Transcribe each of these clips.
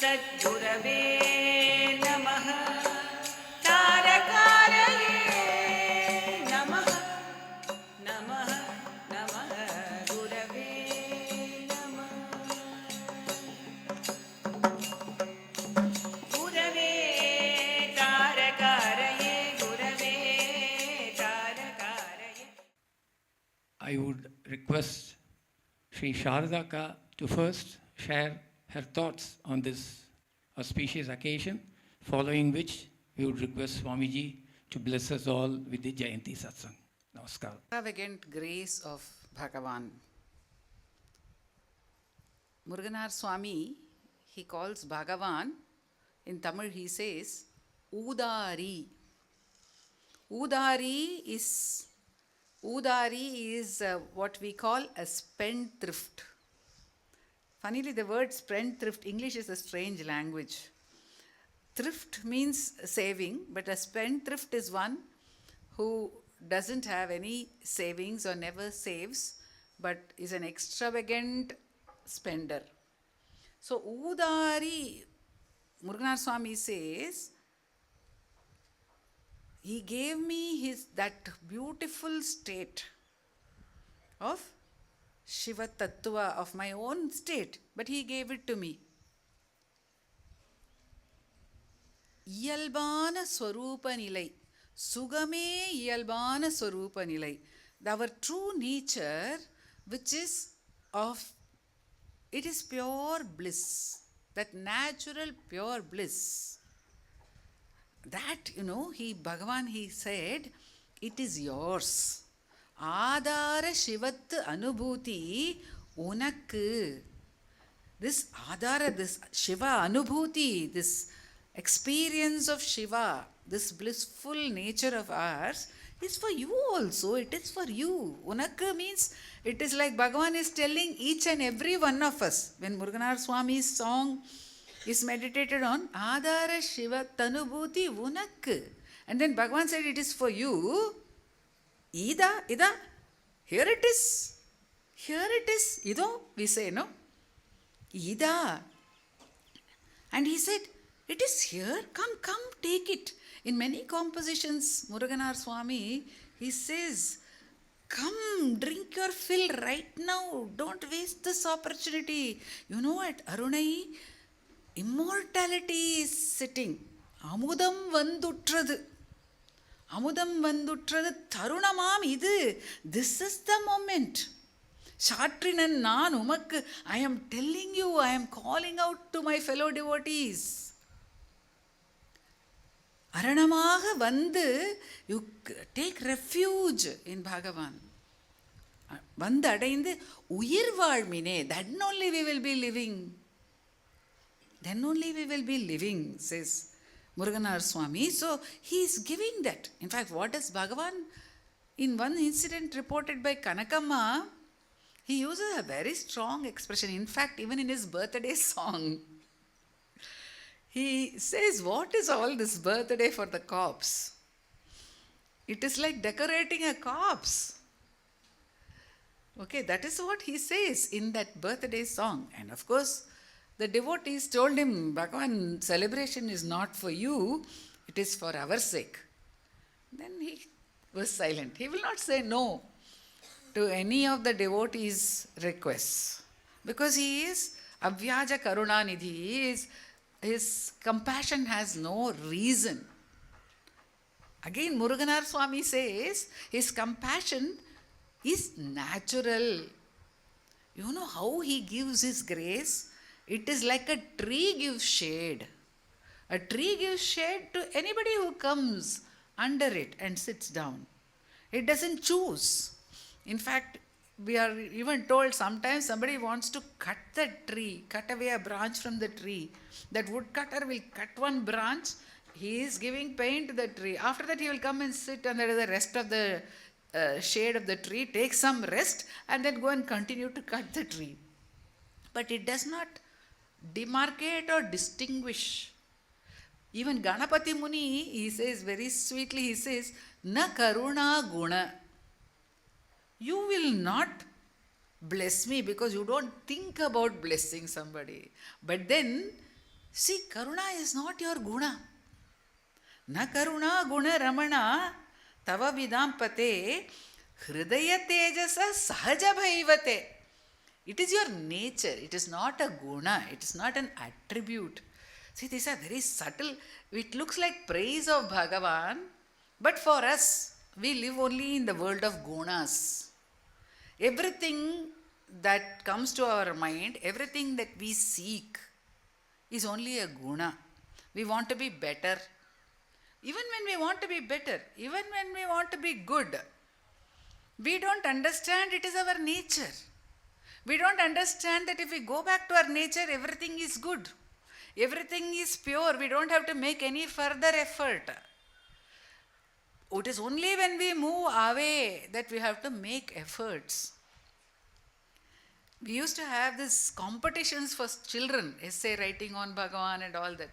सद्गुरवे नमः तारकारये नमः नमः नमः गुरवे नमः गुरवे तारकारये गुरवे तारकारये. I would request Sri Sarada Ka to first share her thoughts on this auspicious occasion, following which we would request Swamiji to bless us all with the Jayanthi Satsang. Namaskar. Extravagant grace of Bhagavan. Muruganar Swami, he calls Bhagavan, in Tamil he says, Udari. Udari is what we call a spendthrift. Funnily, the word spendthrift, English is a strange language. Thrift means saving, but a spendthrift is one who doesn't have any savings or never saves, but is an extravagant spender. So, Udari, Muruganar Swami says, he gave me that beautiful state of Shiva Tattva, of my own state, but he gave it to me. Iyalbana Swarupa Nilai, Sugame Iyalbana Swarupa Nilai. Our true nature, which is it is pure bliss, that natural pure bliss. That, Bhagavan, he said, it is yours. Adara Shivat Anubhuti Unakku. This Adara, this Shiva Anubhuti, this experience of Shiva, this blissful nature of ours, is for you also. It is for you. Unakku means it is like Bhagavan is telling each and every one of us. When Muruganar Swami's song is meditated on, Adara Shiva Tanubhuti Unakku. And then Bhagavan said, it is for you. Ida, here it is. Ido, we say, no? Ida. And he said, it is here. Come, take it. In many compositions, Muruganar Swami, he says, come, drink your fill right now. Don't waste this opportunity. At Arunai, immortality is sitting. Amudam vandutrathu tarunamam idu. This is the moment. Shatrinan nan umakku. I am telling you, I am calling out to my fellow devotees. Aranamaga vandu, you take refuge in Bhagavan. Vandu adaindu uyir vaalmine. Then only we will be living. Says Muruganar Swami. So he is giving that. In fact, what does Bhagavan, in one incident reported by Kanakamma, he uses a very strong expression. In fact, even in his birthday song, he says, what is all this birthday for the corpse? It is like decorating a corpse. Okay, that is what he says in that birthday song. And of course, the devotees told him, Bhagavan, celebration is not for you, it is for our sake. Then he was silent. He will not say no to any of the devotees' requests. Because he is Avyaja Karunanidhi. His compassion has no reason. Again, Muruganar Swami says, his compassion is natural. You know how he gives his grace? It is like a tree gives shade. A tree gives shade to anybody who comes under it and sits down. It doesn't choose. In fact, we are even told sometimes somebody wants to cut the tree, cut away a branch from the tree. That woodcutter will cut one branch. He is giving pain to the tree. After that, he will come and sit under the rest of the shade of the tree, take some rest, and then go and continue to cut the tree. But it does not demarcate or distinguish. Even Ganapati Muni, he says very sweetly, he says, Na karuna guna. You will not bless me because you don't think about blessing somebody. But then See, Karuna is not your guna. Na Karuna guna Ramana tava vidampate hridaya tejasa sahaja bhaivate. It is your nature. It is not a guna. It is not an attribute. See, these are very subtle. It looks like praise of Bhagavan, but for us, we live only in the world of gunas. Everything that comes to our mind, everything that we seek is only a guna. We want to be better. Even when we want to be better, even when we want to be good, we don't understand it is our nature. We don't understand that if we go back to our nature, everything is good. Everything is pure. We don't have to make any further effort. It is only when we move away that we have to make efforts. We used to have these competitions for children, essay writing on Bhagavan and all that.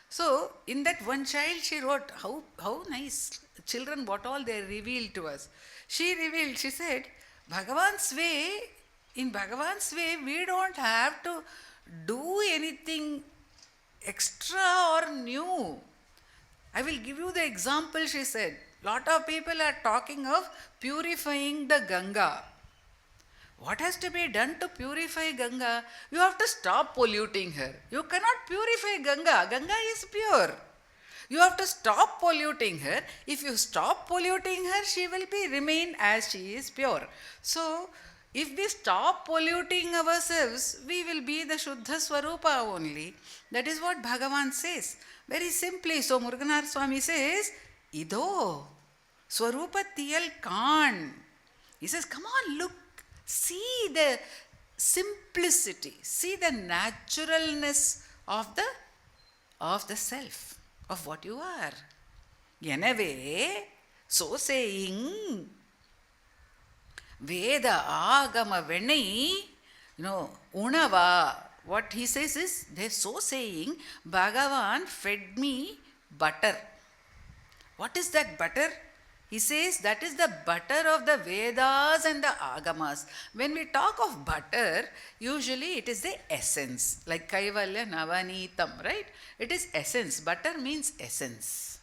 So, in that one child she wrote, how nice, children, what all they revealed to us. She revealed, she said, in Bhagavan's way, we don't have to do anything extra or new. I will give you the example, she said. Lot of people are talking of purifying the Ganga. What has to be done to purify Ganga? You have to stop polluting her. You cannot purify Ganga. Ganga is pure. You have to stop polluting her. If you stop polluting her, she will remain as she is pure. So, if we stop polluting ourselves, we will be the Shuddha Swarupa only. That is what Bhagavan says. Very simply. So, Muruganar Swami says, Ido, Swarupa Tiyal Kan. He says, come on, look. See the simplicity, see the naturalness of the self, of what you are. Anyway, so saying, Veda Agama Venai, Unava, what he says is, they're so saying, Bhagavan fed me butter. What is that butter? He says that is the butter of the Vedas and the Agamas. When we talk of butter, usually it is the essence, like Kaivalya Navanitam, right? It is essence. Butter means essence.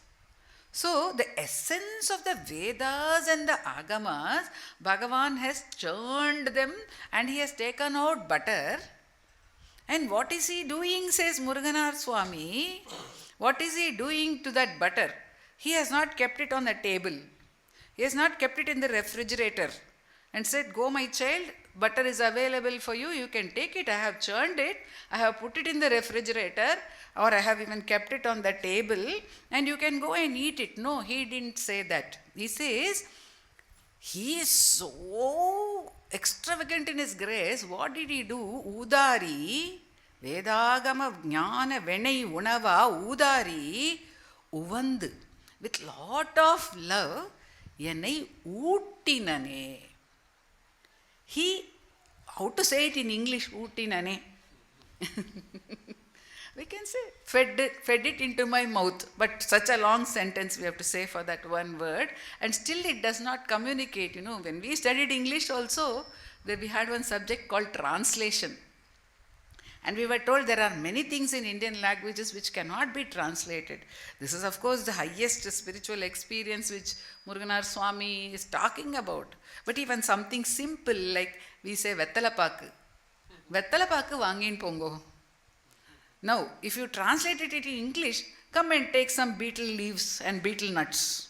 So, the essence of the Vedas and the Agamas, Bhagavan has churned them and he has taken out butter. And what is he doing, says Muruganar Swami? What is he doing to that butter? He has not kept it on the table. He has not kept it in the refrigerator and said, go my child, butter is available for you, you can take it, I have churned it, I have put it in the refrigerator, or I have even kept it on the table and you can go and eat it. No, he didn't say that. He says, he is so extravagant in his grace. What did he do? Udari, Vedagama Jnana Venai Unava, Udari, Uvandu. With lot of love, Yenai Uttinane. He, how to say it in English, Uttinane? We can say, fed it into my mouth. But such a long sentence we have to say for that one word. And still it does not communicate. When we studied English also, we had one subject called translation. And we were told there are many things in Indian languages which cannot be translated. This is, of course, the highest spiritual experience which Muruganar Swami is talking about. But even something simple like we say Vettalapaku. Vettalapaku vangin pongo. Now, if you translate it into English, come and take some beetle leaves and beetle nuts.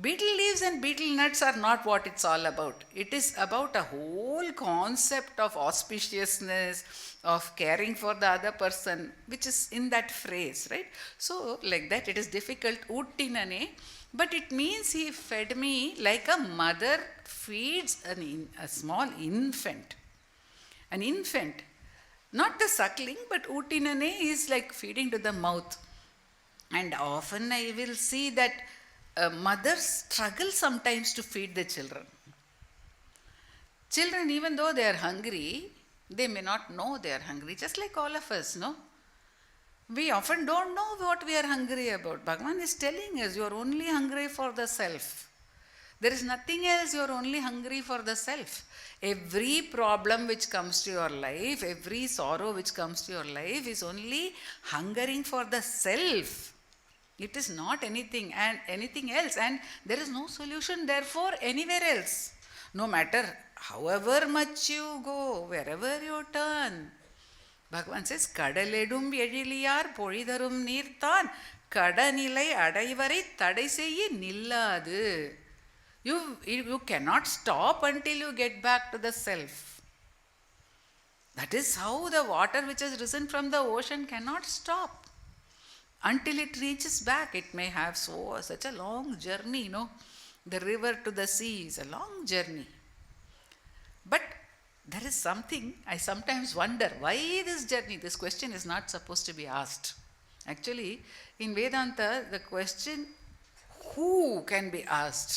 Beetle leaves and beetle nuts are not what it's all about. It is about a whole concept of auspiciousness, of caring for the other person, which is in that phrase, right? So, like that, it is difficult, uttinane, but it means he fed me like a mother feeds a small infant. An infant, not the suckling, but uttinane is like feeding to the mouth. And often I will see that mothers struggle sometimes to feed the children. Children, even though they are hungry, they may not know they are hungry, just like all of us, no? We often don't know what we are hungry about. Bhagavan is telling us, you are only hungry for the self. There is nothing else. You are only hungry for the self. Every problem which comes to your life, every sorrow which comes to your life is only hungering for the self. It is not anything and anything else, and there is no solution therefore anywhere else. No matter however much you go, wherever you turn. Bhagavan says, கடலெடும் எழிலியார் பொழிதரும் நீர்தான் கடநிலை அடைவரை தடை செய்ய நில்லாது. You cannot stop until you get back to the self. That is how the water which has risen from the ocean cannot stop until it reaches back. It may have such a long journey, The river to the sea is a long journey. But there is something, I sometimes wonder, why this journey? This question is not supposed to be asked. Actually, in Vedanta, the question, who can be asked?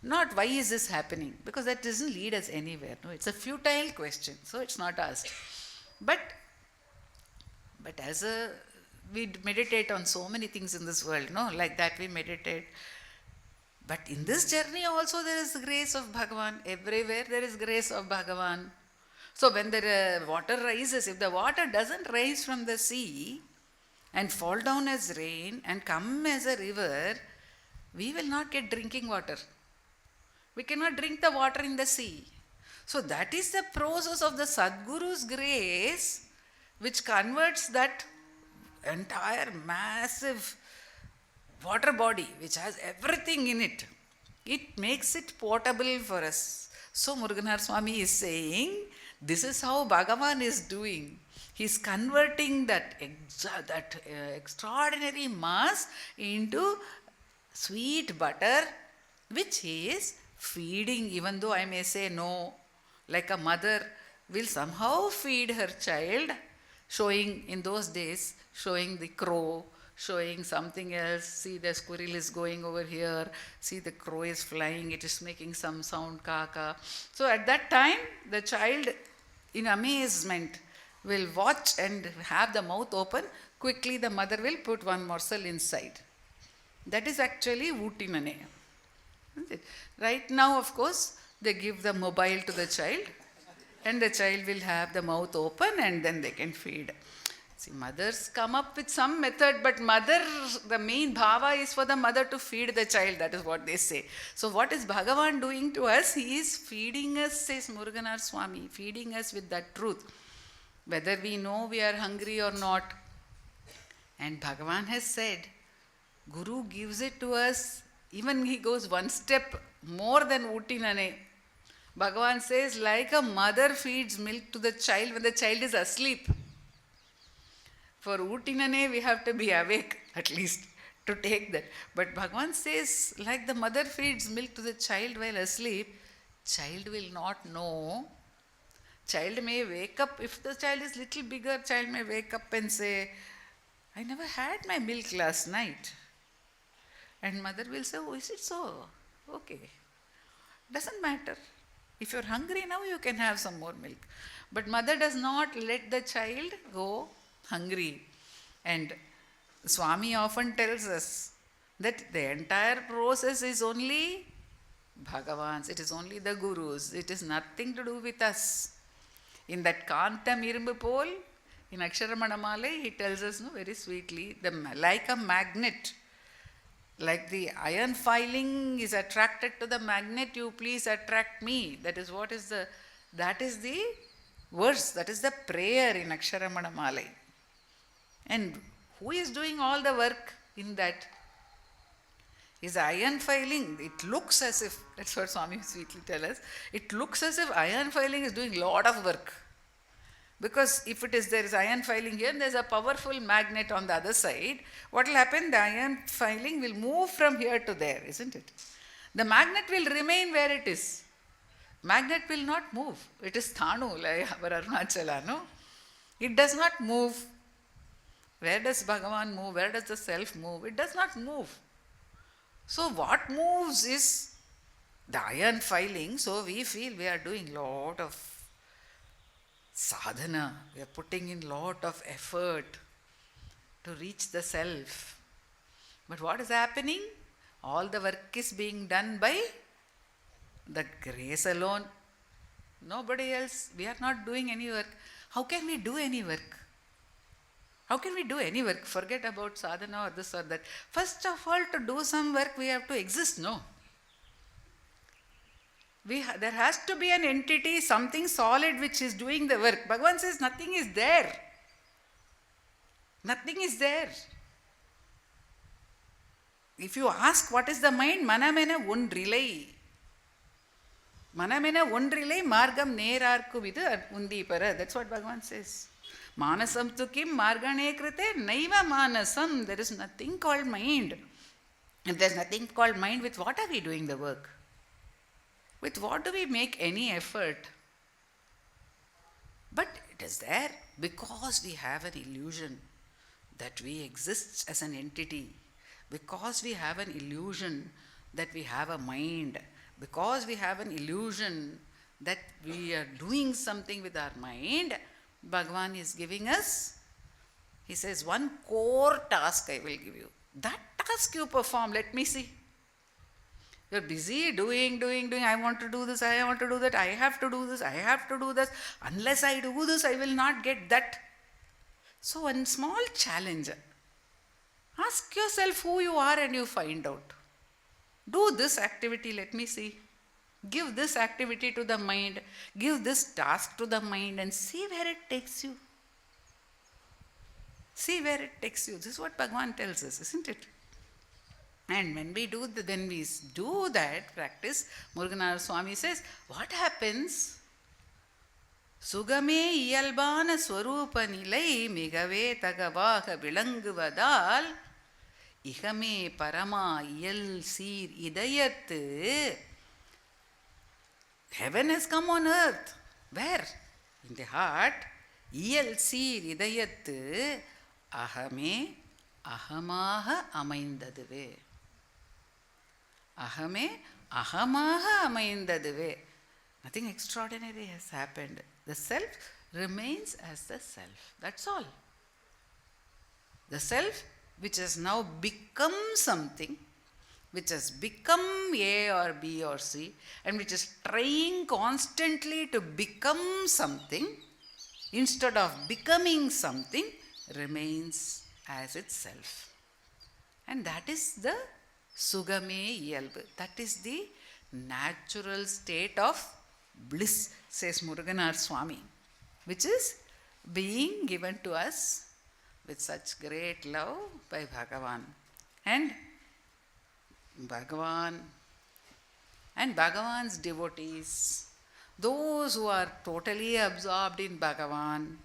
Not why is this happening? Because that doesn't lead us anywhere. No, it's a futile question, so it's not asked. But we meditate on so many things in this world, like that we meditate. But in this journey also there is the grace of Bhagavan. Everywhere there is grace of Bhagavan. So when the water rises, if the water doesn't rise from the sea and fall down as rain and come as a river, we will not get drinking water. We cannot drink the water in the sea. So that is the process of the Sadguru's grace which converts that entire massive water body which has everything in it. It makes it portable for us. So Muruganar Swami is saying, this is how Bhagavan is doing. He is converting that extraordinary mass into sweet butter, which he is feeding, even though I may say no, like a mother will somehow feed her child, showing in those days, showing the crow, showing something else. See, the squirrel is going over here. See, the crow is flying. It is making some sound, ka. So at that time, the child, in amazement, will watch and have the mouth open. Quickly, the mother will put one morsel inside. That is actually Vutinane. Right now, of course, they give the mobile to the child, and the child will have the mouth open, and then they can feed. See, mothers come up with some method, but the main bhava is for the mother to feed the child. That is what they say. So what is Bhagavan doing to us? He is feeding us, says Muruganar Swami, feeding us with that truth, whether we know we are hungry or not. And Bhagavan has said, Guru gives it to us. Even he goes one step more than Utinane. Bhagavan says, like a mother feeds milk to the child when the child is asleep. For Utinane, we have to be awake at least to take that. But Bhagavan says, like the mother feeds milk to the child while asleep, child will not know. Child may wake up, if the child is little bigger, child may wake up and say, I never had my milk last night. And mother will say, oh, is it so? Okay. Doesn't matter. If you're hungry now, you can have some more milk. But mother does not let the child go hungry. And Swami often tells us that the entire process is only Bhagavan's. It is only the Guru's. It is nothing to do with us. In that Kantam Irumbu Pol, in Aksharamana Malai, he tells us very sweetly, like a magnet, like the iron filing is attracted to the magnet, you please attract me. That is the verse, that is the prayer in Aksharamana Malai. And who is doing all the work in that? Is iron filing. It looks as if, that's what Swami sweetly tells us, it looks as if iron filing is doing a lot of work. Because if there is iron filing here, there is a powerful magnet on the other side. What will happen? The iron filing will move from here to there, isn't it? The magnet will remain where it is. Magnet will not move. It is Thanu, like our Arunachala, no? It does not move. Where does Bhagavan move? Where does the self move? It does not move. So what moves is the iron filing. So we feel we are doing lot of sadhana. We are putting in lot of effort to reach the self. But what is happening? All the work is being done by the grace alone. Nobody else. We are not doing any work. How can we do any work? How can we do any work? Forget about sadhana or this or that. First of all, to do some work, we have to exist, no? There has to be an entity, something solid which is doing the work. Bhagavan says nothing is there. Nothing is there. If you ask what is the mind, manamena undrilai. Manamena undrilai margam nerarku vidu undipara. That's what Bhagavan says. Manasam tu kim margane krite naiva manasam. There is nothing called mind. If there is nothing called mind, with what are we doing the work? With what do we make any effort? But it is there because we have an illusion that we exist as an entity, because we have an illusion that we have a mind, because we have an illusion that we are doing something with our mind. Bhagavan is giving us, he says, one core task I will give you. That task you perform, let me see. You're busy doing. I want to do this, I want to do that, I have to do this, I have to do this. Unless I do this, I will not get that. So one small challenge. Ask yourself who you are and you find out. Do this activity, let me see. Give this activity to the mind. Give this task to the mind and see where it takes you. See where it takes you. This is what Bhagavan tells us, isn't it? And when we do that practice, Muruganara Swami says, what happens? Sugame iyalbana swarupa nilai migave tagavaga vilanguvadal ihame parama iyal seer idayat. Heaven has come on earth. Where? In the heart. Iyal seer idayat ahame ahamaha amaindaduve. Ahame ahamaha amaindaduve. Nothing extraordinary has happened. The self remains as the self. That's all. The self which has now become something, which has become A or B or C, and which is trying constantly to become something, instead of becoming something, remains as itself. And that is the Sugame Iyalbu. That is the natural state of bliss, says Muruganara Swami, which is being given to us with such great love by Bhagavan. And Bhagavan's devotees, those who are totally absorbed in Bhagavan,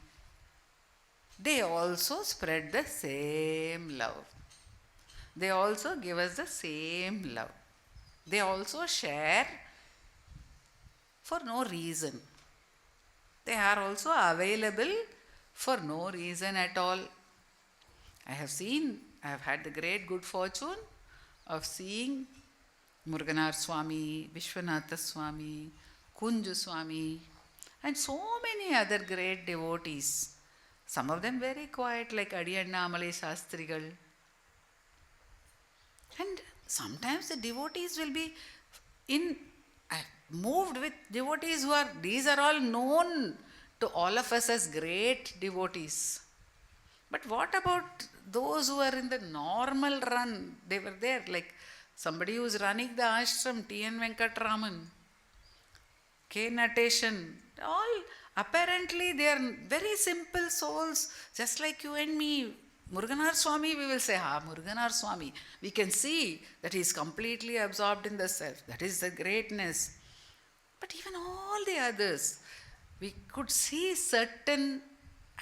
they also spread the same love. They also give us the same love. They also share for no reason. They are also available for no reason at all. I have had the great good fortune of seeing Muruganara Swami, Vishwanatha Swami, Kunju Swami, and so many other great devotees. Some of them very quiet, like Adiyanna Amale Shastrigal. And sometimes the devotees will be moved with devotees these are all known to all of us as great devotees. But what about those who are in the normal run? They were there, like somebody who is running the ashram, T.N. Venkatraman, K. Nateshan, all apparently they are very simple souls, just like you and me. Muruganara Swami, we will say, Muruganara Swami. We can see that he is completely absorbed in the self. That is the greatness. But even all the others, we could see certain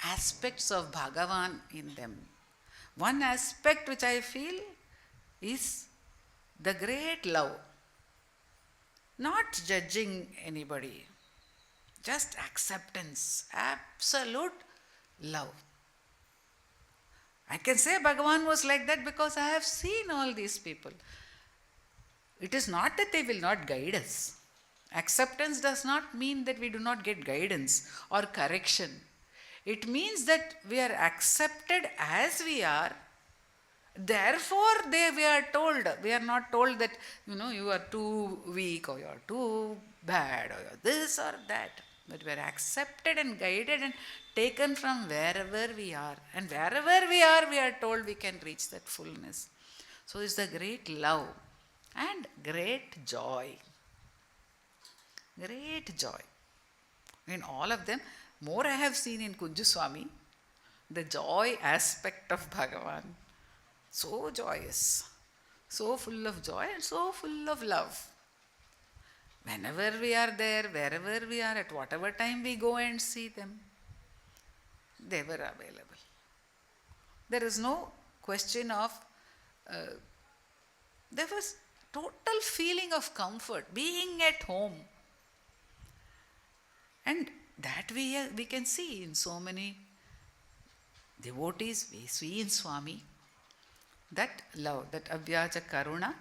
aspects of Bhagavan in them. One aspect which I feel is the great love. Not judging anybody, just acceptance, absolute love. I can say Bhagavan was like that because I have seen all these people. It is not that they will not guide us. Acceptance does not mean that we do not get guidance or correction. It means that we are accepted as we are Therefore, we are told, we are not told that, you are too weak or you are too bad or you are this or that. But we are accepted and guided and taken from wherever we are. And wherever we are told we can reach that fullness. So it's the great love and great joy. Great joy. In all of them, more I have seen in Kunju Swami, the joy aspect of Bhagavan. So joyous, so full of joy and so full of love. Whenever we are there, wherever we are, at whatever time we go and see them, they were available. There is no question of, there was total feeling of comfort, being at home. And that we can see in so many devotees, we see in Swami, that love, that avyaja karuna,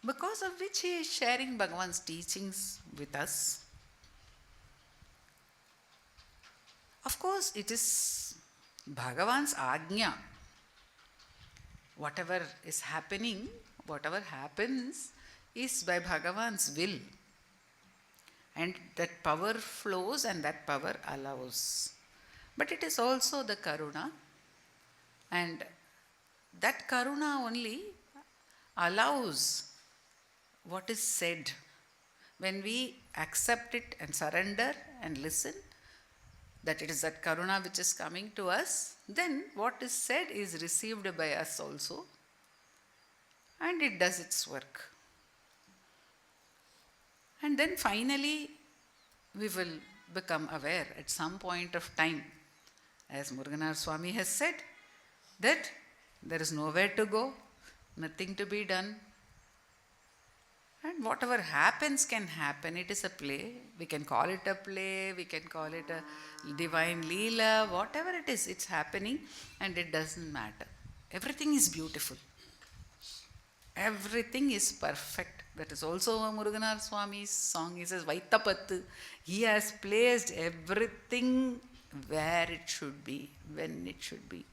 because of which he is sharing Bhagavan's teachings with us. Of course, it is Bhagavan's ajna. Whatever is happening, whatever happens, is by Bhagavan's will. And that power flows and that power allows. But it is also the karuna, and that karuna only allows what is said. When we accept it and surrender and listen, that it is that karuna which is coming to us, then what is said is received by us also, and it does its work. And then finally, we will become aware at some point of time, as Muruganar Swami has said, that there is nowhere to go, nothing to be done. And whatever happens can happen. It is a play. We can call it a play, we can call it a divine leela, whatever it is, it's happening and it doesn't matter. Everything is beautiful. Everything is perfect. That is also Muruganar Swami's song. He says, Vaitapattu. He has placed everything where it should be, when it should be.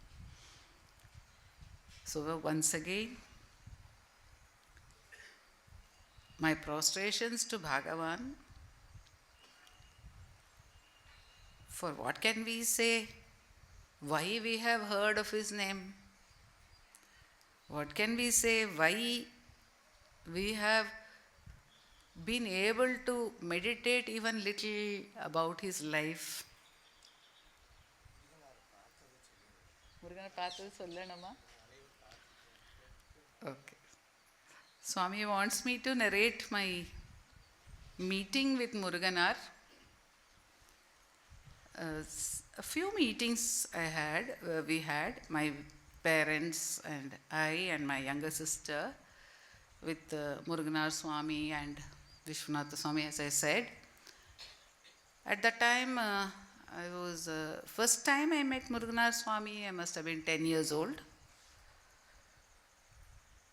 So once again, my prostrations to Bhagavan. For what can we say? Why we have heard of his name? What can we say? Why we have been able to meditate even little about his life? Okay. Swami wants me to narrate my meeting with Muruganar. A few meetings we had, my parents and I and my younger sister, with Muruganar Swami and Vishwanatha Swami, as I said. At that time, first time I met Muruganar Swami, I must have been 10 years old.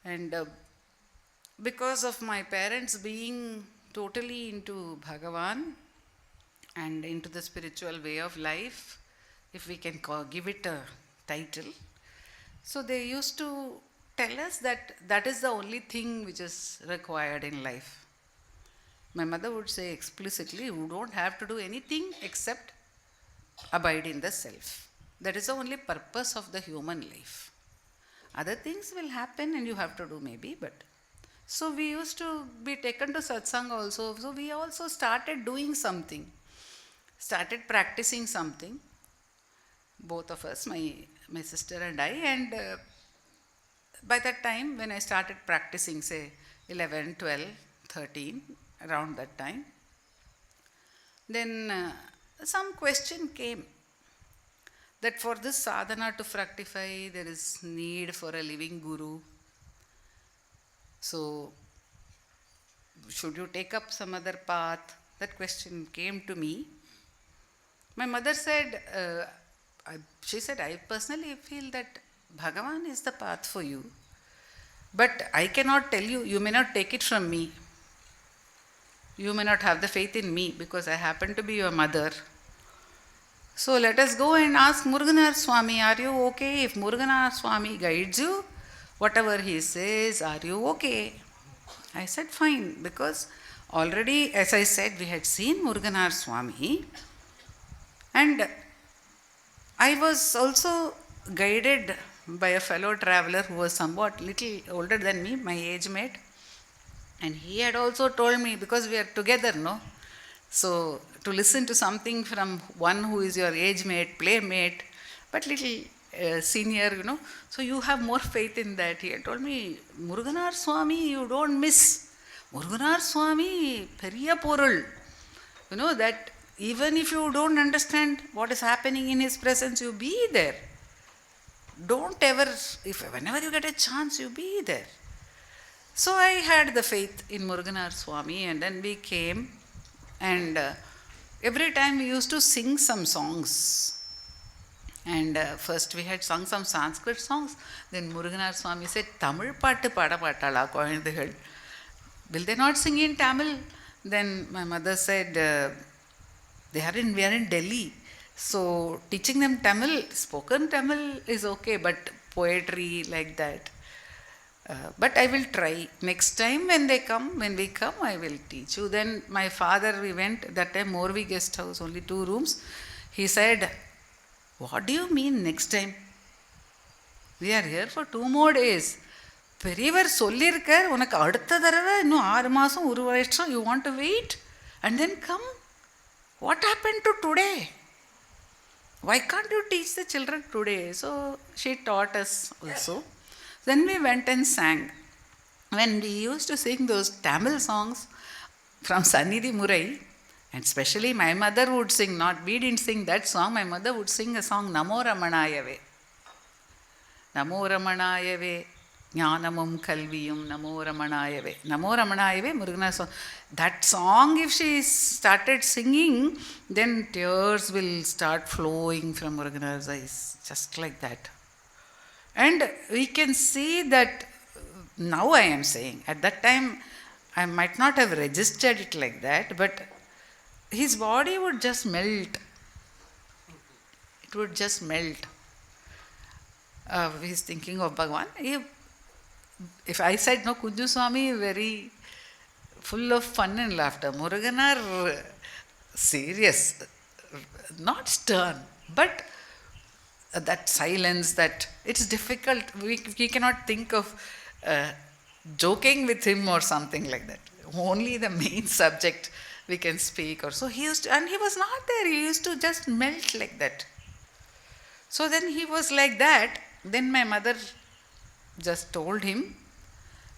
And because of my parents being totally into Bhagavan and into the spiritual way of life, if we can give it a title, so they used to tell us that that is the only thing which is required in life. My mother would say explicitly, you don't have to do anything except abide in the self. That is the only purpose of the human life. Other things will happen and you have to do maybe, but so we used to be taken to Satsang also. So we also started doing something, started practicing something, both of us, my sister and I. And by that time, when I started practicing, say 11, 12, 13, around that time, then some question came that for this sadhana to fructify, there is need for a living guru. So, should you take up some other path? That question came to me. My mother said, she said, I personally feel that Bhagavan is the path for you. But I cannot tell you, you may not take it from me. You may not have the faith in me because I happen to be your mother. So let us go and ask Muruganar Swami, are you okay if Muruganar Swami guides you? whatever he says, are you okay? I said, fine, because already, as I said, we had seen Muruganar Swami, and I was also guided by a fellow traveler who was somewhat little older than me, my age mate, and he had also told me, because we are together, no? So, to listen to something from one who is your age mate, playmate, but little senior, so you have more faith in that. He had told me, Muruganar Swami, you don't miss. Muruganar Swami, Periya Porul. That even if you don't understand what is happening in his presence, you be there. Don't ever, whenever you get a chance, you be there. So I had the faith in Muruganar Swami, and then we came, and every time we used to sing some songs. And first we had sung some Sanskrit songs. Then Muruganar Swami said, Tamil paattu pada paatala koyandhgal. Will they not sing in Tamil? Then my mother said, we are in Delhi. So teaching them Tamil, spoken Tamil is okay, but poetry like that. But I will try. Next time when we come, I will teach you. Then my father, we went, that time Morvi guest house, only 2 rooms. He said, what do you mean next time? We are here for 2 more days. பெரியவர் சொல்லியிருக்கார், உனக்கு அடுத்த தடவை இன்னும் 6 மாதம் 1 வருஷம், you want to wait and then come? What happened to today? Why can't you teach the children today? So she taught us also. Then we went and sang. When we used to sing those Tamil songs from Sannidhi Murai, and especially my mother would sing, we didn't sing that song, my mother would sing a song, Namo Ramanayave. Namo Ramanayave, Jnanamum Kalviyum, Namo Ramanayave. Namo Ramanayave, Muruganar song. That song, if she started singing, then tears will start flowing from Muruganar's eyes, just like that. And we can see that, now I am saying, at that time I might not have registered it like that, but his body would just melt. It would just melt. He's thinking of Bhagavan. If I said, no, Kunju Swami, very full of fun and laughter. Muruganar, serious, not stern, but that silence, that it's difficult. We cannot think of joking with him or something like that. Only the main subject we can speak or so. He used to, and he was not there. He used to just melt like that. So then he was like that. Then my mother just told him,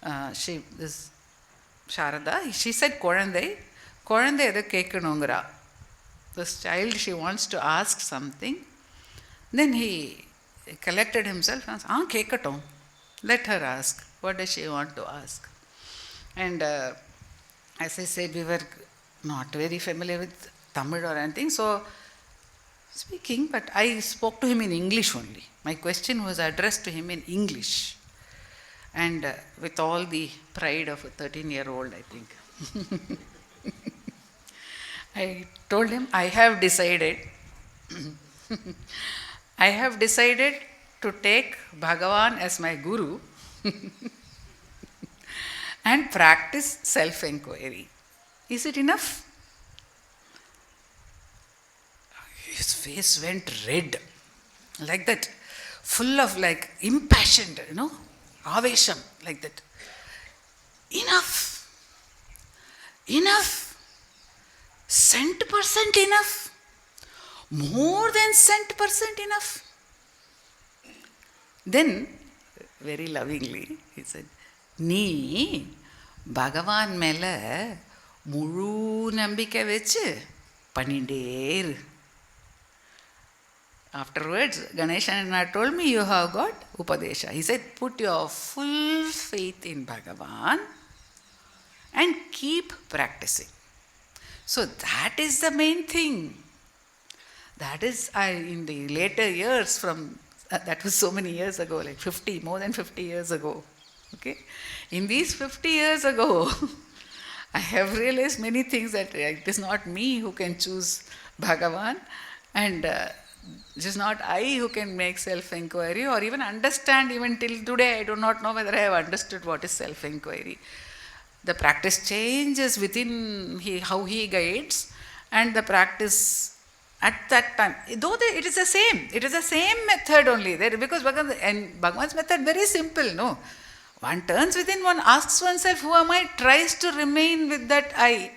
this Sarada, she said, Kozhandai edu kekkanungra. This child, she wants to ask something. Then he collected himself and said, kekkatom. Let her ask. What does she want to ask? And as I said, we were not very familiar with Tamil or anything, so speaking, but I spoke to him in English only. My question was addressed to him in English, and with all the pride of a 13-year-old, I think. I told him, I have decided to take Bhagavan as my guru and practice self-inquiry. Is it enough? His face went red, like that, full of impassioned, avesham, like that. Enough, 100% enough, more than 100% enough. Then, very lovingly, he said, Nee, Bhagavan mela mulu nambika vechu paninde iru. Afterwards, Ganeshan told me, you have got Upadesha. He said, put your full faith in Bhagavan and keep practicing. So that is the main thing. That is, in the later years that was so many years ago, more than 50 years ago. Okay? In these 50 years ago, I have realized many things, that it is not me who can choose Bhagavan, and It is not I who can make self-inquiry or even understand. Even till today, I do not know whether I have understood what is self-inquiry. The practice changes within how he guides, and the practice at that time, though it is the same method only there, because Bhagavan's method very simple, no? One turns within, one asks oneself, who am I? Tries to remain with that I.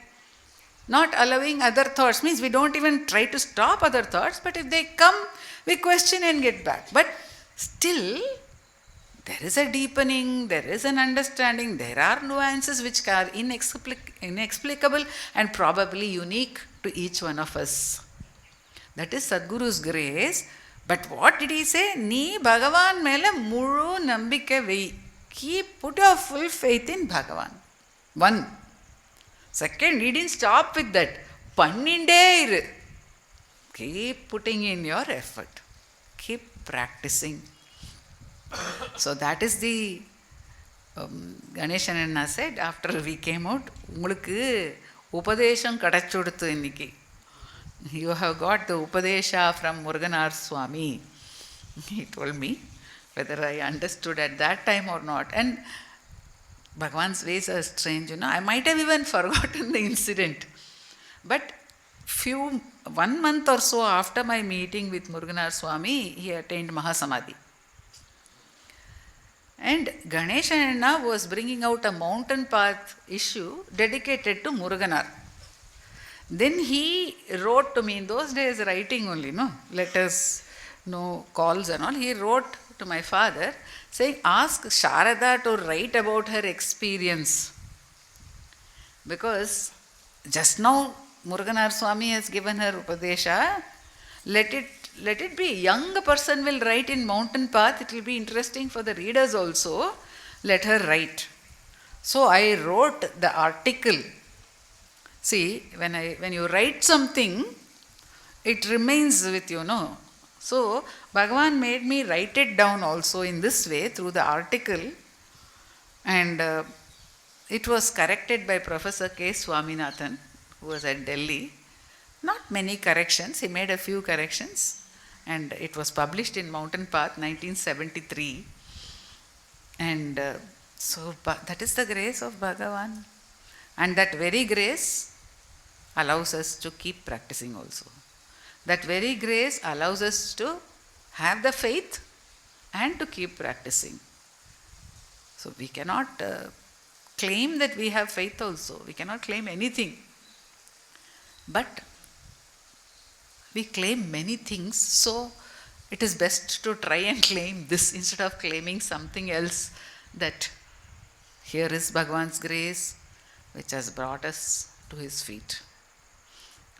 Not allowing other thoughts, means we don't even try to stop other thoughts, but if they come, we question and get back. But still, there is a deepening, there is an understanding, there are nuances which are inexplicable and probably unique to each one of us. That is Sadguru's grace. But what did he say? Nee Bhagavan mele mulu nambike vei. Put your full faith in Bhagavan. One. Second, he didn't stop with that. Panninde. Keep putting in your effort. Keep practicing. So that is the Ganeshananna said after we came out, உங்களுக்கு உபதேசம் கடச்சுடுத்து இன்னைக்கு. You have got the Upadesha from Muruganar Swami. He told me whether I understood at that time or not. And Bhagavan's ways are strange, I might have even forgotten the incident. But 1 month or so after my meeting with Muruganar Swami, he attained Mahasamadhi. And Ganeshananna was bringing out a mountain path issue dedicated to Muruganar. Then he wrote to me, in those days writing only, letters, no calls and all. He wrote to my father saying, ask Sarada to write about her experience. Because just now Muruganar Swami has given her Upadesha. Let it be. Young person will write in mountain path. It will be interesting for the readers also. Let her write. So I wrote the article. See, when you write something, it remains with you, So Bhagavan made me write it down also in this way through the article, and it was corrected by Professor K. Swaminathan, who was at Delhi. Not many corrections, he made a few corrections, and it was published in Mountain Path 1973. And so that is the grace of Bhagavan, and that very grace allows us to keep practicing also. That very grace allows us to have the faith and to keep practicing. So we cannot claim that we have faith also. We cannot claim anything. But we claim many things, so it is best to try and claim this instead of claiming something else, that here is Bhagavan's grace which has brought us to his feet.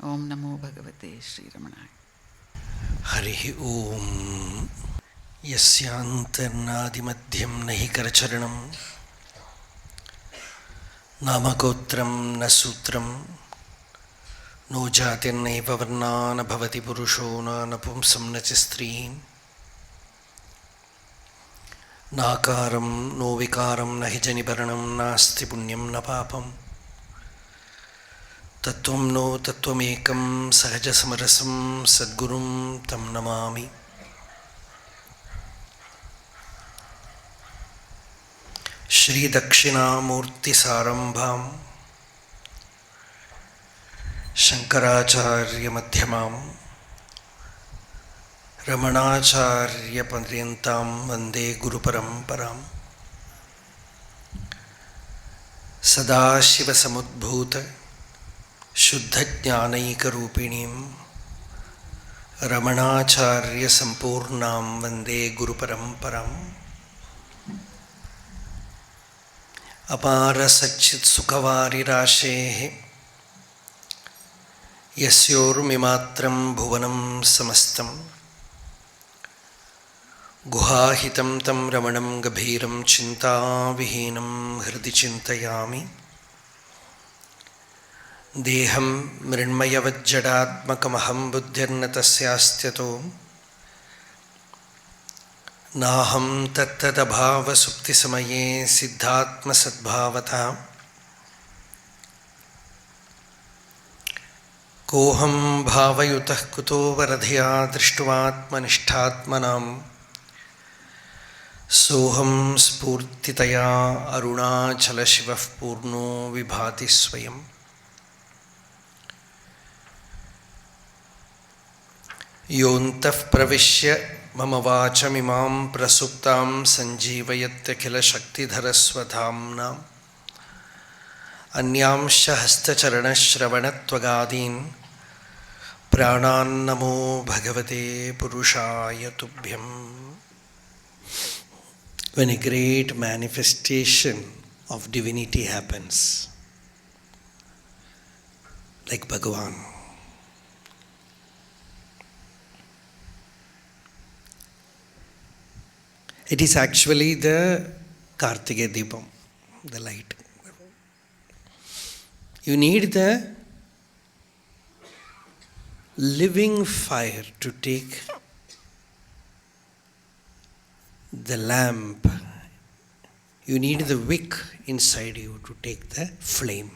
Om Namo Bhagavate Sri Ramanaya. Harihi Om. Yasyantarnadimadhyam nahi karacharanam namagotram na sutram no jatirnaiva varnana bhavati purusho na napumsam na chistrin nakaram no vikaram nahi janibaranam nasti punyam na papam Tattvam no tattvam sahaja samarasam sadgurum tam namami. Shri Dakshina Murti Sarambham Shankaracharya Madhyamam Ramanacharya Padyantam Vande Guru Paramparam Sadashiva Samudbhuta Shuddha Jnanaika Rupinim Ramanacharya Sampurnam Vande Guru Paramparam Apara Satchit Sukhavari Rashehe Yasyormimatram Bhuvanam Samastam Guhahitam Tam Ramanam Gabhiram Chinta Vihinam Hridi Chintayami Deham mrinmayavajjadatmakam buddhirna tasyastyato Naham tattadabhava supti samaye siddhatma sadbhavata Koham bhavayutah kuto varadhya drishtuvatmanishtatmanam soham spurtitaya arunachala shivah purno vibhati swayam. Yontah pravishya mama vachamimam prasuptam sanjeevayatyakila shaktidharasvadhamnam अन्यांश हस्तचरण श्रवणत्वगादीन् प्राणान् नमो भगवते पुरुषाय तुभ्यम्. When a great manifestation of divinity happens, like Bhagavan, it is actually the Kartika Deepam, the light. You need the living fire to take the lamp. You need the wick inside you to take the flame.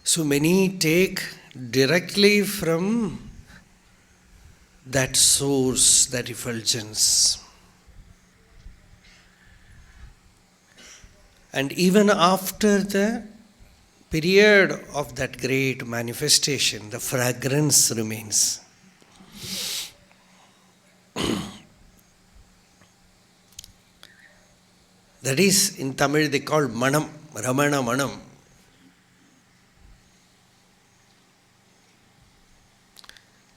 So many take directly from that source, that effulgence. And even after the period of that great manifestation, the fragrance remains. That is, in Tamil they call manam, Ramana manam.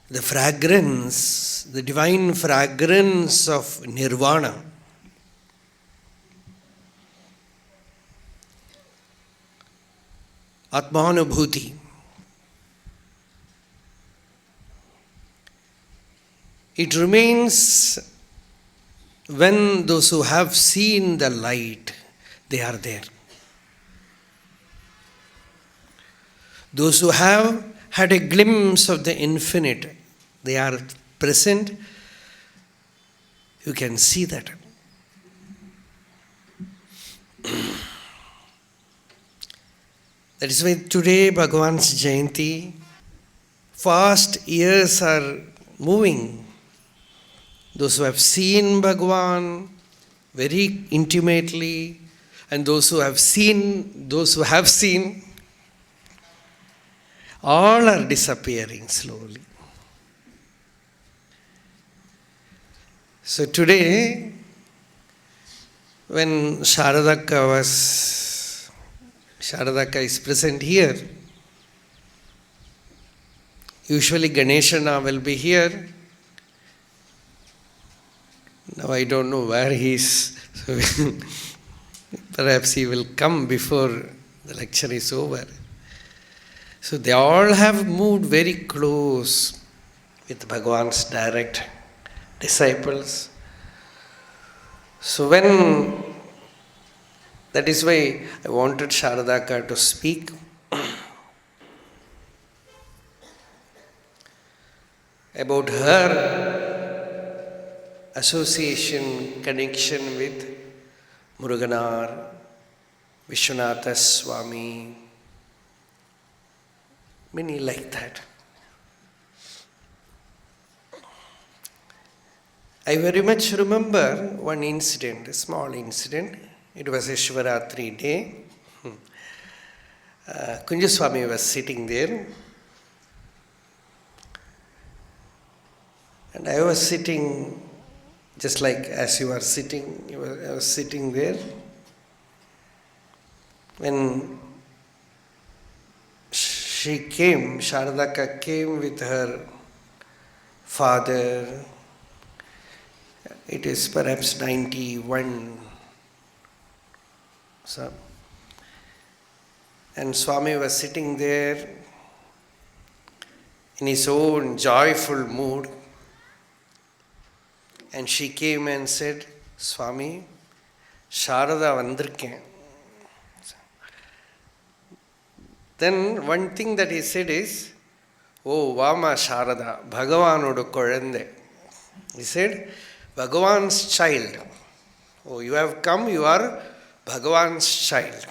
The fragrance, the divine fragrance of nirvana, Atmanubhuti. It remains when those who have seen the light, they are there. Those who have had a glimpse of the infinite, they are present. You can see that. That is why today Bhagavan's Jayanthi, fast years are moving. Those who have seen Bhagavan very intimately, and those who have seen, all are disappearing slowly. So today, when Sarada is present here, usually Ganeshana will be here. Now I don't know where he is, so perhaps he will come before the lecture is over. So they all have moved very close with Bhagavan's direct disciples. So that is why I wanted Sharadaka to speak. About her association, connection with Muruganar, Vishwanatha Swami, many like that. I very much remember one incident, a small incident. It was a Shivaratri day. Kunja Swami was sitting there. And I was sitting just like as you are sitting. I was sitting there. When she came, Sharadaka came with her father. It is perhaps 91. So, and Swami was sitting there in his own joyful mood. And she came and said, Swami, Sarada vandirken. Then one thing that he said is, oh, Vama Sarada, Bhagavanodu Kozhande. He said, Bhagavan's child. Oh, you have come, you are Bhagavan's child.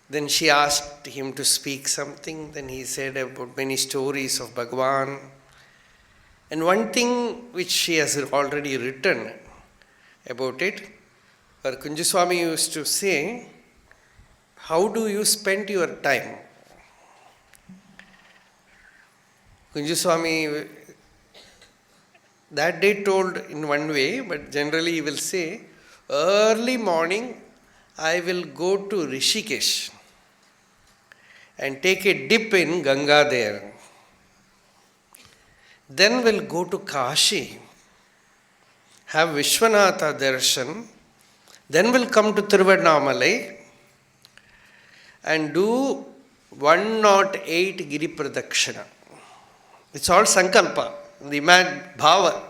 Then she asked him to speak something. Then he said about many stories of Bhagavan. And one thing which she has already written about it, where Kunju Swami used to say, how do you spend your time? Kunju Swami that day told in one way, but generally he will say, early morning I will go to Rishikesh and take a dip in Ganga there. Then we'll go to Kashi, have Vishwanatha darshan, then we'll come to Tiruvannamalai and do 108 Giri Pradakshina. It's all Sankalpa, the Bhava.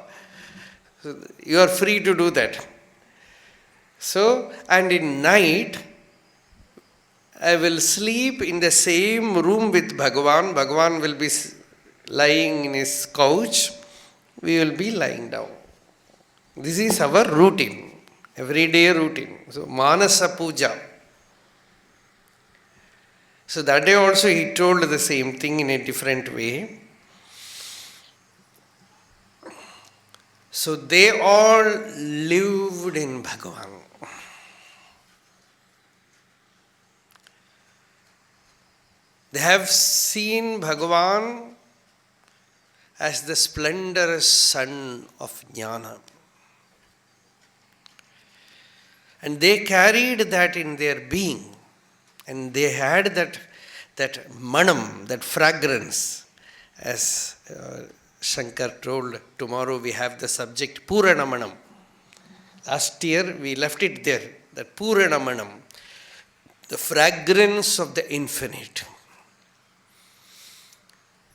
So you are free to do that. So, and in night, I will sleep in the same room with Bhagavan. Bhagavan will be lying in his couch. We will be lying down. This is our routine, everyday routine. So, Manasa Puja. So, that day also he told the same thing in a different way. So, they all lived in Bhagavan. They have seen Bhagavan as the splendorous sun of Jnana. And they carried that in their being. And they had that manam, that fragrance. As Shankar told, tomorrow we have the subject Purana Manam. Last year we left it there, that Purana Manam, the fragrance of the infinite.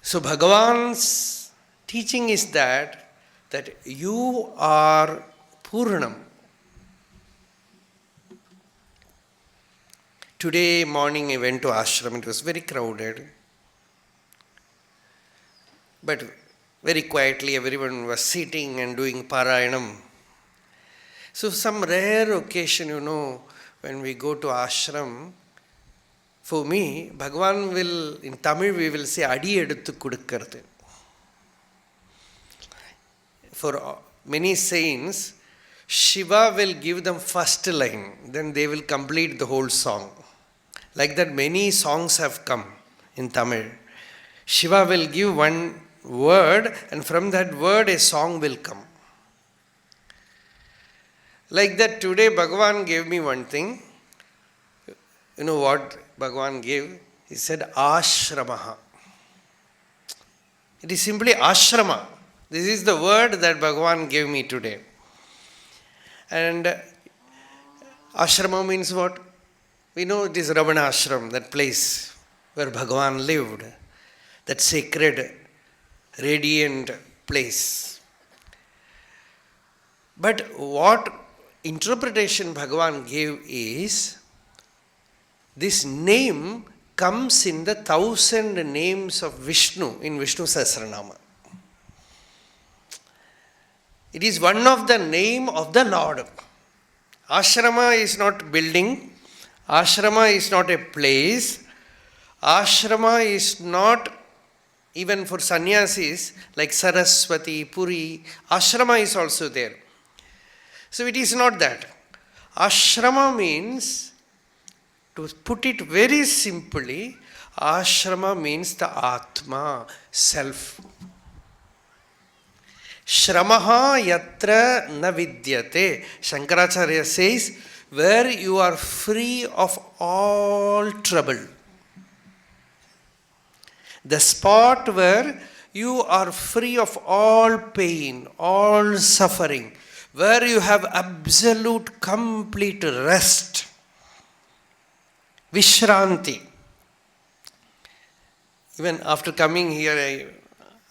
So Bhagavan's teaching is that you are Puranam. Today morning I went to ashram, it was very crowded. But very quietly everyone was sitting and doing Parayanam. So some rare occasion, when we go to ashram, for me, Bhagavan will, in Tamil we will say, Adi eduthu kudukkaradu. For many saints, Shiva will give them first line, then they will complete the whole song. Like that many songs have come in Tamil. Shiva will give one word and from that word a song will come. Like that today Bhagavan gave me one thing. You know what Bhagavan gave? He said ashramaha. It is simply ashrama. This is the word that Bhagavan gave me today. And ashrama means what? We know it is Ramanacharana, that place where Bhagavan lived, that sacred, radiant place. But what interpretation Bhagavan gave is, this name comes in the 1,000 names of Vishnu in Vishnu Sahasranama. It is one of the name of the Lord. Ashrama is not building. Ashrama is not a place. Ashrama is not even for sannyasis like Saraswati, Puri. Ashrama is also there. So it is not that. Ashrama means, to put it very simply, ashrama means the Atma, self. Shramaha yatra na vidyate. Shankaracharya says, where you are free of all trouble. The spot where you are free of all pain, all suffering, where you have absolute, complete rest. Vishranti. Even after coming here, I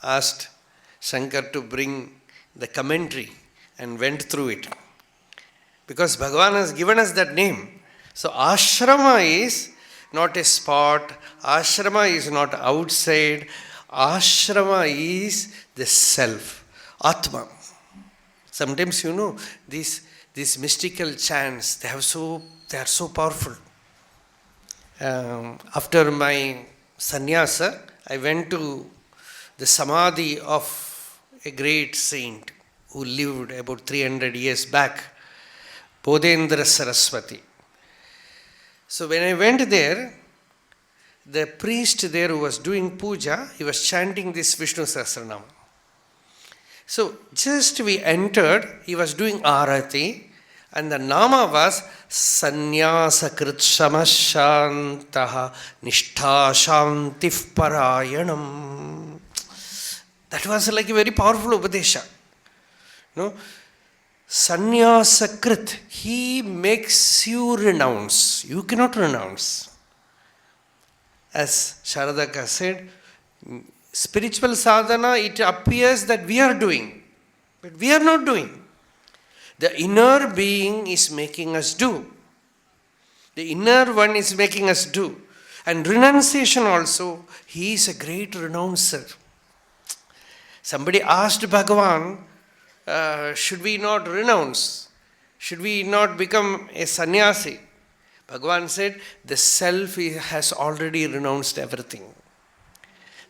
asked Shankar to bring the commentary and went through it. Because Bhagavan has given us that name. So ashrama is not a spot. Ashrama is not outside. Ashrama is the self. Atma. Sometimes these mystical chants, they are so powerful. after my sannyasa, I went to the samadhi of a great saint who lived about 300 years back, Bodhendra Saraswati. So when I went there, the priest there who was doing puja, he was chanting this Vishnu Sahasranama. So just we entered, he was doing arati, and the nama was Sannyasa Kritshamashantaha Nishtha Shantif Parayanam. That was like a very powerful upadesha. No? Sannyasa Krit, he makes you renounce. You cannot renounce. As Sarada said, spiritual sadhana, it appears that we are doing, but we are not doing. The inner being is making us do. The inner one is making us do. And renunciation also, he is a great renouncer. Somebody asked Bhagavan, should we not renounce? Should we not become a sannyasi? Bhagavan said, the self has already renounced everything.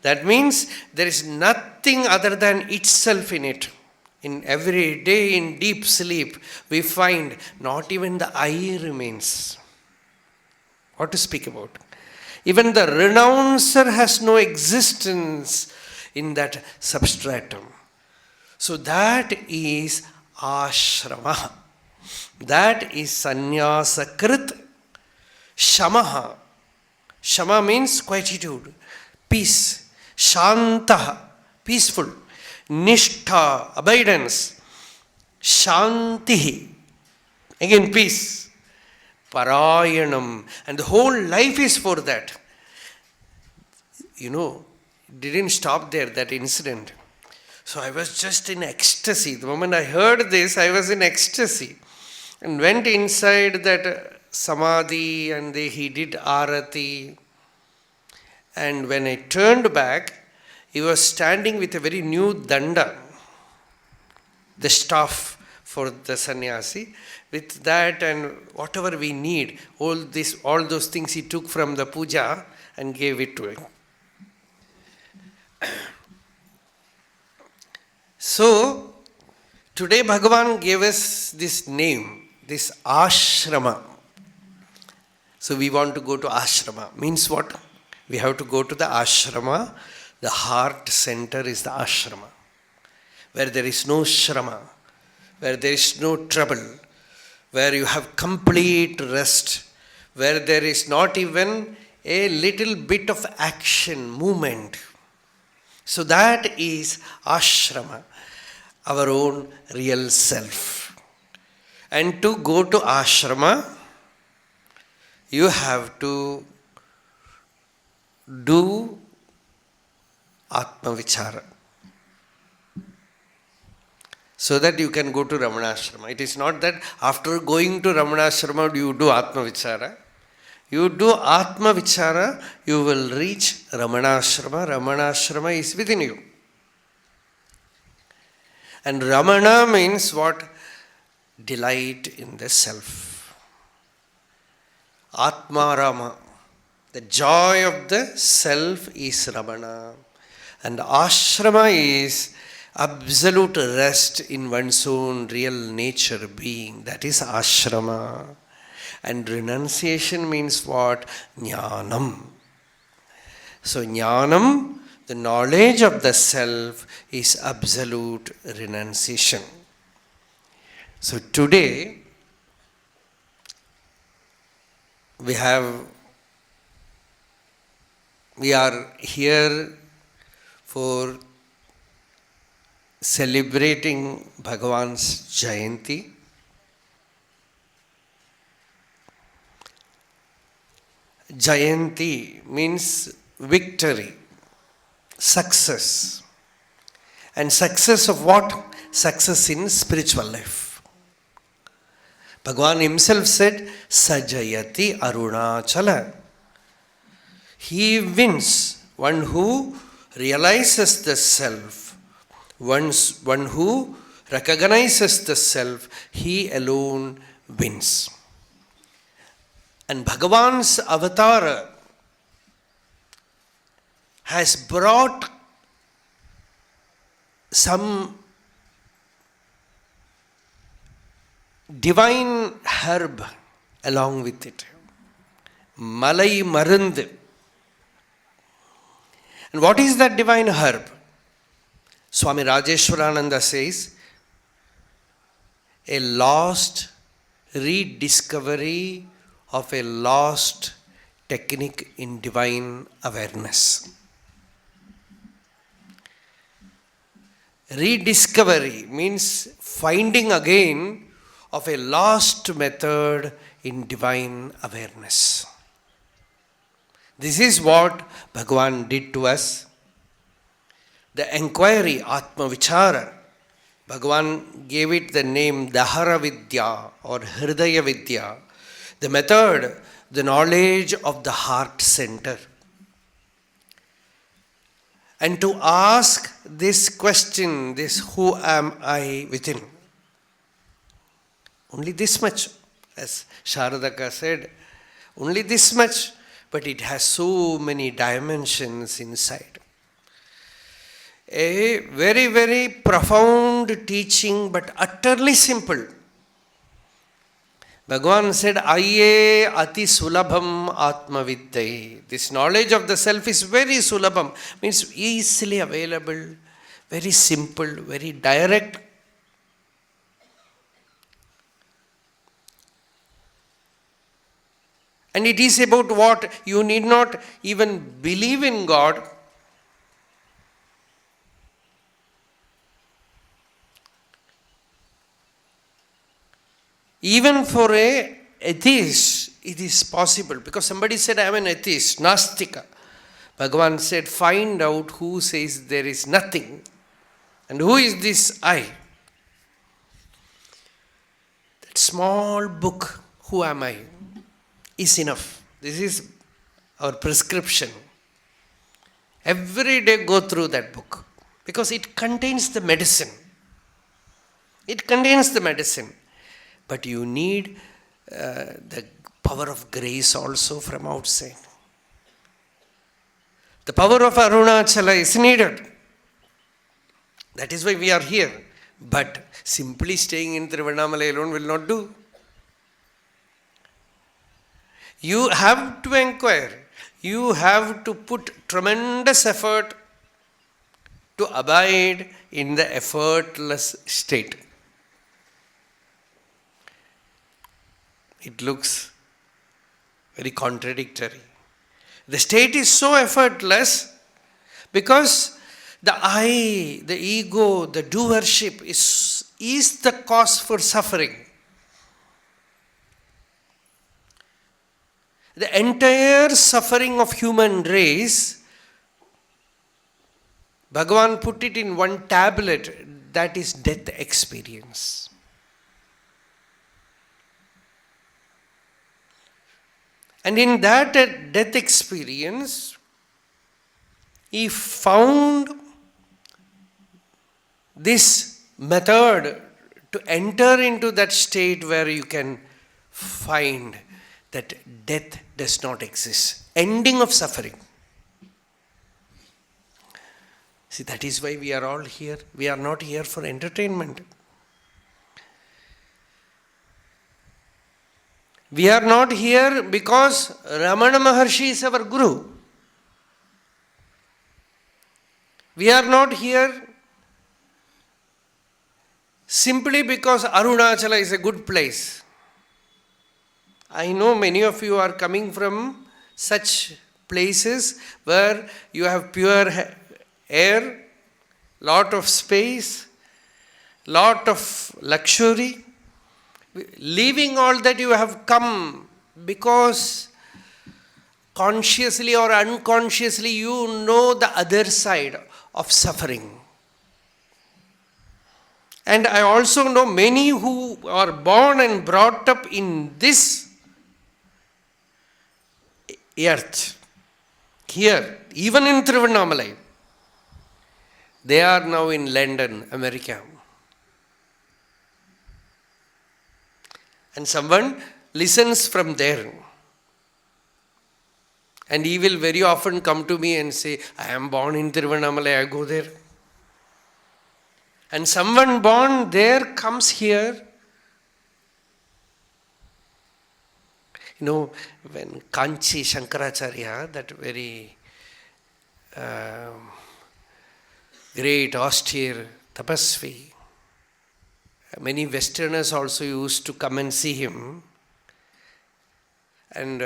That means there is nothing other than itself in it. In every day in deep sleep, we find not even the I remains. What to speak about? Even the renouncer has no existence in that substratum. So that is ashrama. That is sannyasa krit shamaha. Shama means quietude, peace. Shantaha, peaceful. Nishtha, abidance. Shantihi, again peace. Parayanam, and the whole life is for that. Didn't stop there, that incident. So I was just in ecstasy. The moment I heard this, I was in ecstasy. And went inside that samadhi, and he did arati. And when I turned back, he was standing with a very new danda, the staff for the sannyasi. With that and whatever we need, all those things he took from the puja and gave it to him. So, today Bhagavan gave us this name, this ashrama. So we want to go to ashrama. Means what? We have to go to the ashrama. The heart center is the ashrama, where there is no shrama, where there is no trouble, where you have complete rest, where there is not even a little bit of action, movement. So that is ashrama, our own real self. And to go to ashrama, you have to do Atma Vichara, so that you can go to Ramanacharana. It is not that after going to Ramanacharana you do Atma Vichara. You do Atma Vichara, you will reach Ramanacharana. Ramanacharana is within you. And Ramana means what? Delight in the self. Atma Rama. The joy of the self is Ramana. And ashrama is absolute rest in one's own real nature being. That is ashrama. And renunciation means what? Jnanam. So jnanam, the knowledge of the self, is absolute renunciation. So today, we are here for celebrating Bhagavan's Jayanthi. Jayanti means victory, success. And success of what? Success in spiritual life. Bhagavan himself said, Sajayati Arunachala. He wins, one who realizes the self, one who recognizes the self, he alone wins. And Bhagavan's avatar has brought some divine herb along with it. Malai Marund. And what is that divine herb? Swami Rajeshwarananda says, a lost rediscovery of a lost technique in divine awareness. Rediscovery means finding again of a lost method in divine awareness. This is what Bhagavan did to us. The enquiry, Atma Vichara, Bhagavan gave it the name Dahara Vidya or Hridaya Vidya, the method, the knowledge of the heart center. And to ask this question, this who am I within? Only this much, as Sarada said, only this much, but it has so many dimensions inside. A very, very profound teaching, but utterly simple. Bhagavan said, Aye ati sulabham atma vidyai. This knowledge of the self is very sulabham, means easily available, very simple, very direct. And it is about what? You need not even believe in God. Even for a atheist, it is possible. Because somebody said, I am an atheist, Nastika. Bhagavan said, find out who says there is nothing. And who is this I? That small book, Who Am I? Is enough. This is our prescription. Every day go through that book. Because it contains the medicine. It contains the medicine. But you need the power of grace also from outside. The power of Arunachala is needed. That is why we are here. But simply staying in Tiruvannamalai alone will not do. You have to inquire. You have to put tremendous effort to abide in the effortless state. It looks very contradictory. The state is so effortless because the I, the ego, the doership is the cause for suffering. The entire suffering of human race, Bhagavan put it in one tablet, that is death experience. And in that death experience, he found this method to enter into that state where you can find that death does not exist. Ending of suffering. See, that is why we are all here. We are not here for entertainment. We are not here because Ramana Maharshi is our Guru. We are not here simply because Arunachala is a good place. I know many of you are coming from such places where you have pure air, lot of space, lot of luxury. Leaving all that, you have come because consciously or unconsciously you know the other side of suffering. And I also know many who are born and brought up in this earth, here, even in Tiruvannamalai. They are now in London, America. And someone listens from there. And he will very often come to me and say, I am born in Tiruvannamalai, I go there. And someone born there comes here. You know, when Kanchi Shankaracharya, that very great, austere tapasvi, many Westerners also used to come and see him. And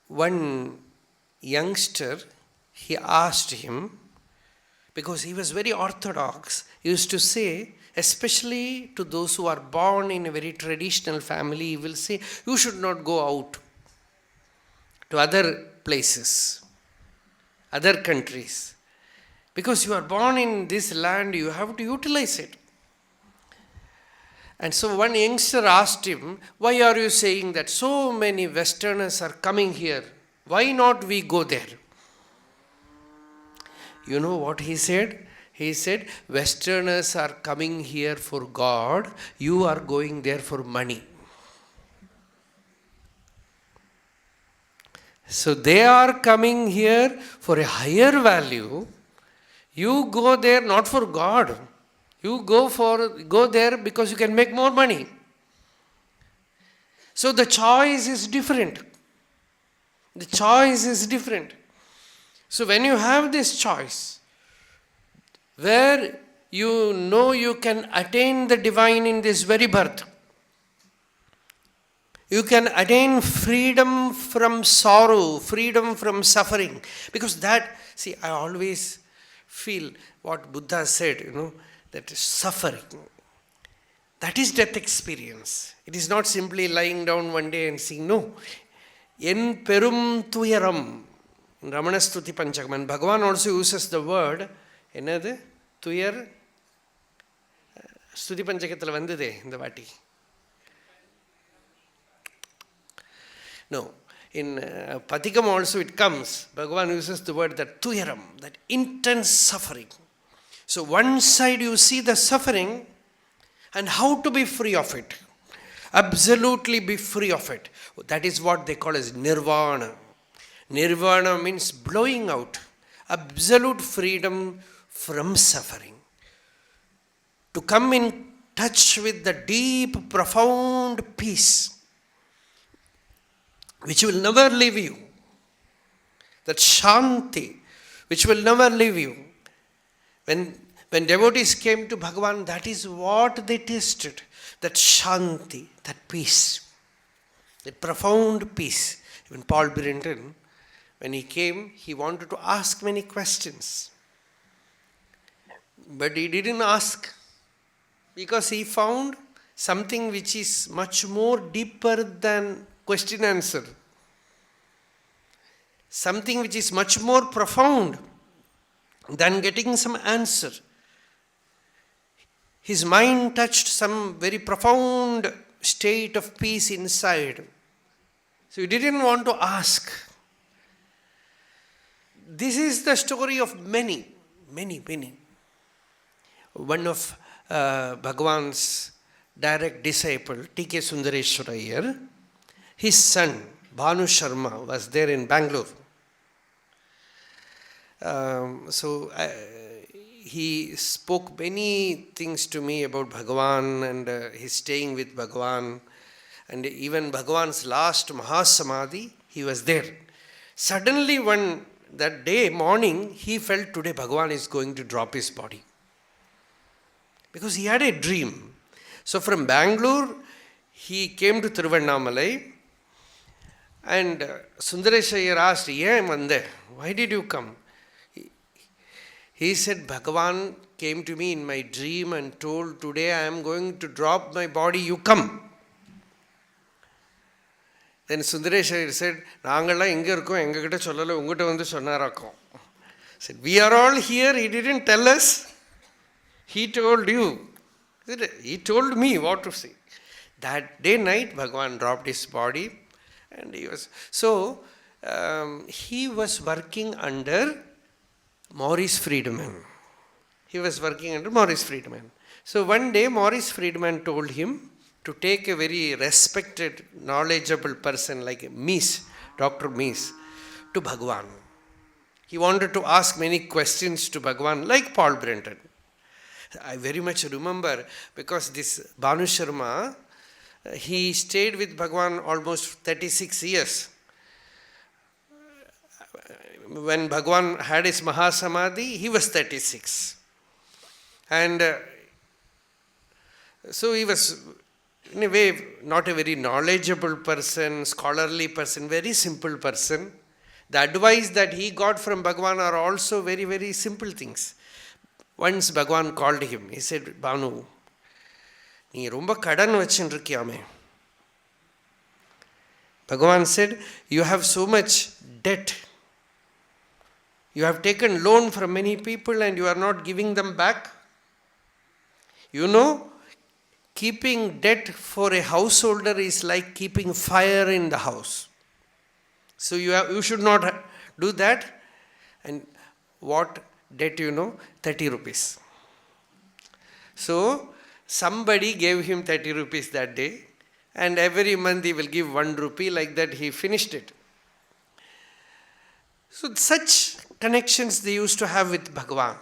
one youngster, he asked him, because he was very orthodox, he used to say, especially to those who are born in a very traditional family, he will say, you should not go out to other places, other countries. Because you are born in this land, you have to utilize it. And so one youngster asked him, why are you saying that so many Westerners are coming here? Why not we go there? You know what he said? He said, Westerners are coming here for God, you are going there for money. So they are coming here for a higher value. You go there not for God. You go there because you can make more money. So the choice is different. The choice is different. So when you have this choice, where you know you can attain the divine in this very birth, you can attain freedom from sorrow, freedom from suffering. Because that, see, I always feel what Buddha said, that suffering, that is death experience. It is not simply lying down one day and saying, no. En perum tuyaram. In Ramana Stuti Panchakam, and Bhagavan also uses the word, enadu? Tuyar? Stuti Panchakathil vandhude, indha vaati. No. In Patikam also it comes. Bhagavan uses the word that tuyaram, that intense suffering. So one side you see the suffering and how to be free of it. Absolutely be free of it. That is what they call as nirvana. Nirvana means blowing out. Absolute freedom from suffering. To come in touch with the deep, profound peace which will never leave you. That Shanti which will never leave you. When devotees came to Bhagavan, that is what they tasted. That Shanti, that peace. That profound peace. Even Paul Brinton, when he came, he wanted to ask many questions. But he didn't ask. Because he found something which is much more deeper than question answer. Something which is much more profound than getting some answer. His mind touched some very profound state of peace inside. So he didn't want to ask. This is the story of many. One of Bhagavan's direct disciple, T.K. Sundareshwara Iyer, his son, Bhanu Sharma, was there in Bangalore. He spoke many things to me about Bhagavan and his staying with Bhagavan. And even Bhagavan's last Mahasamadhi, he was there. Suddenly that day morning, he felt today Bhagavan is going to drop his body. Because he had a dream. So from Bangalore, he came to Tiruvannamalai. And Sundaresh Iyer asked, why did you come? He said, Bhagavan came to me in my dream and told, today I am going to drop my body, you come. Then Sundaresh Iyer said, said, we are all here, he didn't tell us. He told you. He told me what to say. That day night, Bhagavan dropped his body. And he was working under Maurice Friedman. So one day Maurice Friedman told him to take a very respected, knowledgable person like Mies Dr. Mees, to Bhagavan. He wanted to ask many questions to Bhagavan, like Paul Brenton. I very much remember, because this Bhanu Sharma, he stayed with Bhagavan almost 36 years. When Bhagavan had his Mahasamadhi, he was 36. And so he was, in a way, not a very knowledgeable person, scholarly person, very simple person. The advice that he got from Bhagavan are also very, very simple things. Once Bhagavan called him, he said, Bhanu, நீ ரொம்ப கடன் வச்சுருக்கியாமே. Bhagavan said, you have so much debt. You have taken loan from many people and you are not giving them back. You know, keeping debt for a householder is like keeping fire in the house. So you should not do that. And what debt, 30 rupees. So somebody gave him 30 rupees that day, and every month he will give 1 rupee, like that he finished it. So such connections they used to have with Bhagavan.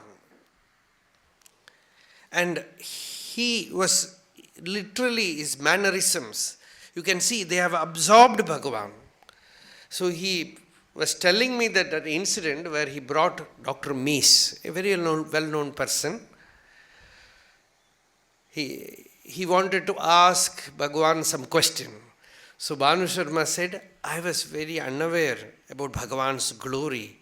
And he was literally, his mannerisms, you can see they have absorbed Bhagavan. So he was telling me that incident where he brought Dr. Mees, a very well-known person. He wanted to ask Bhagavan some question. So Bhanu Sharma said, I was very unaware about Bhagavan's glory.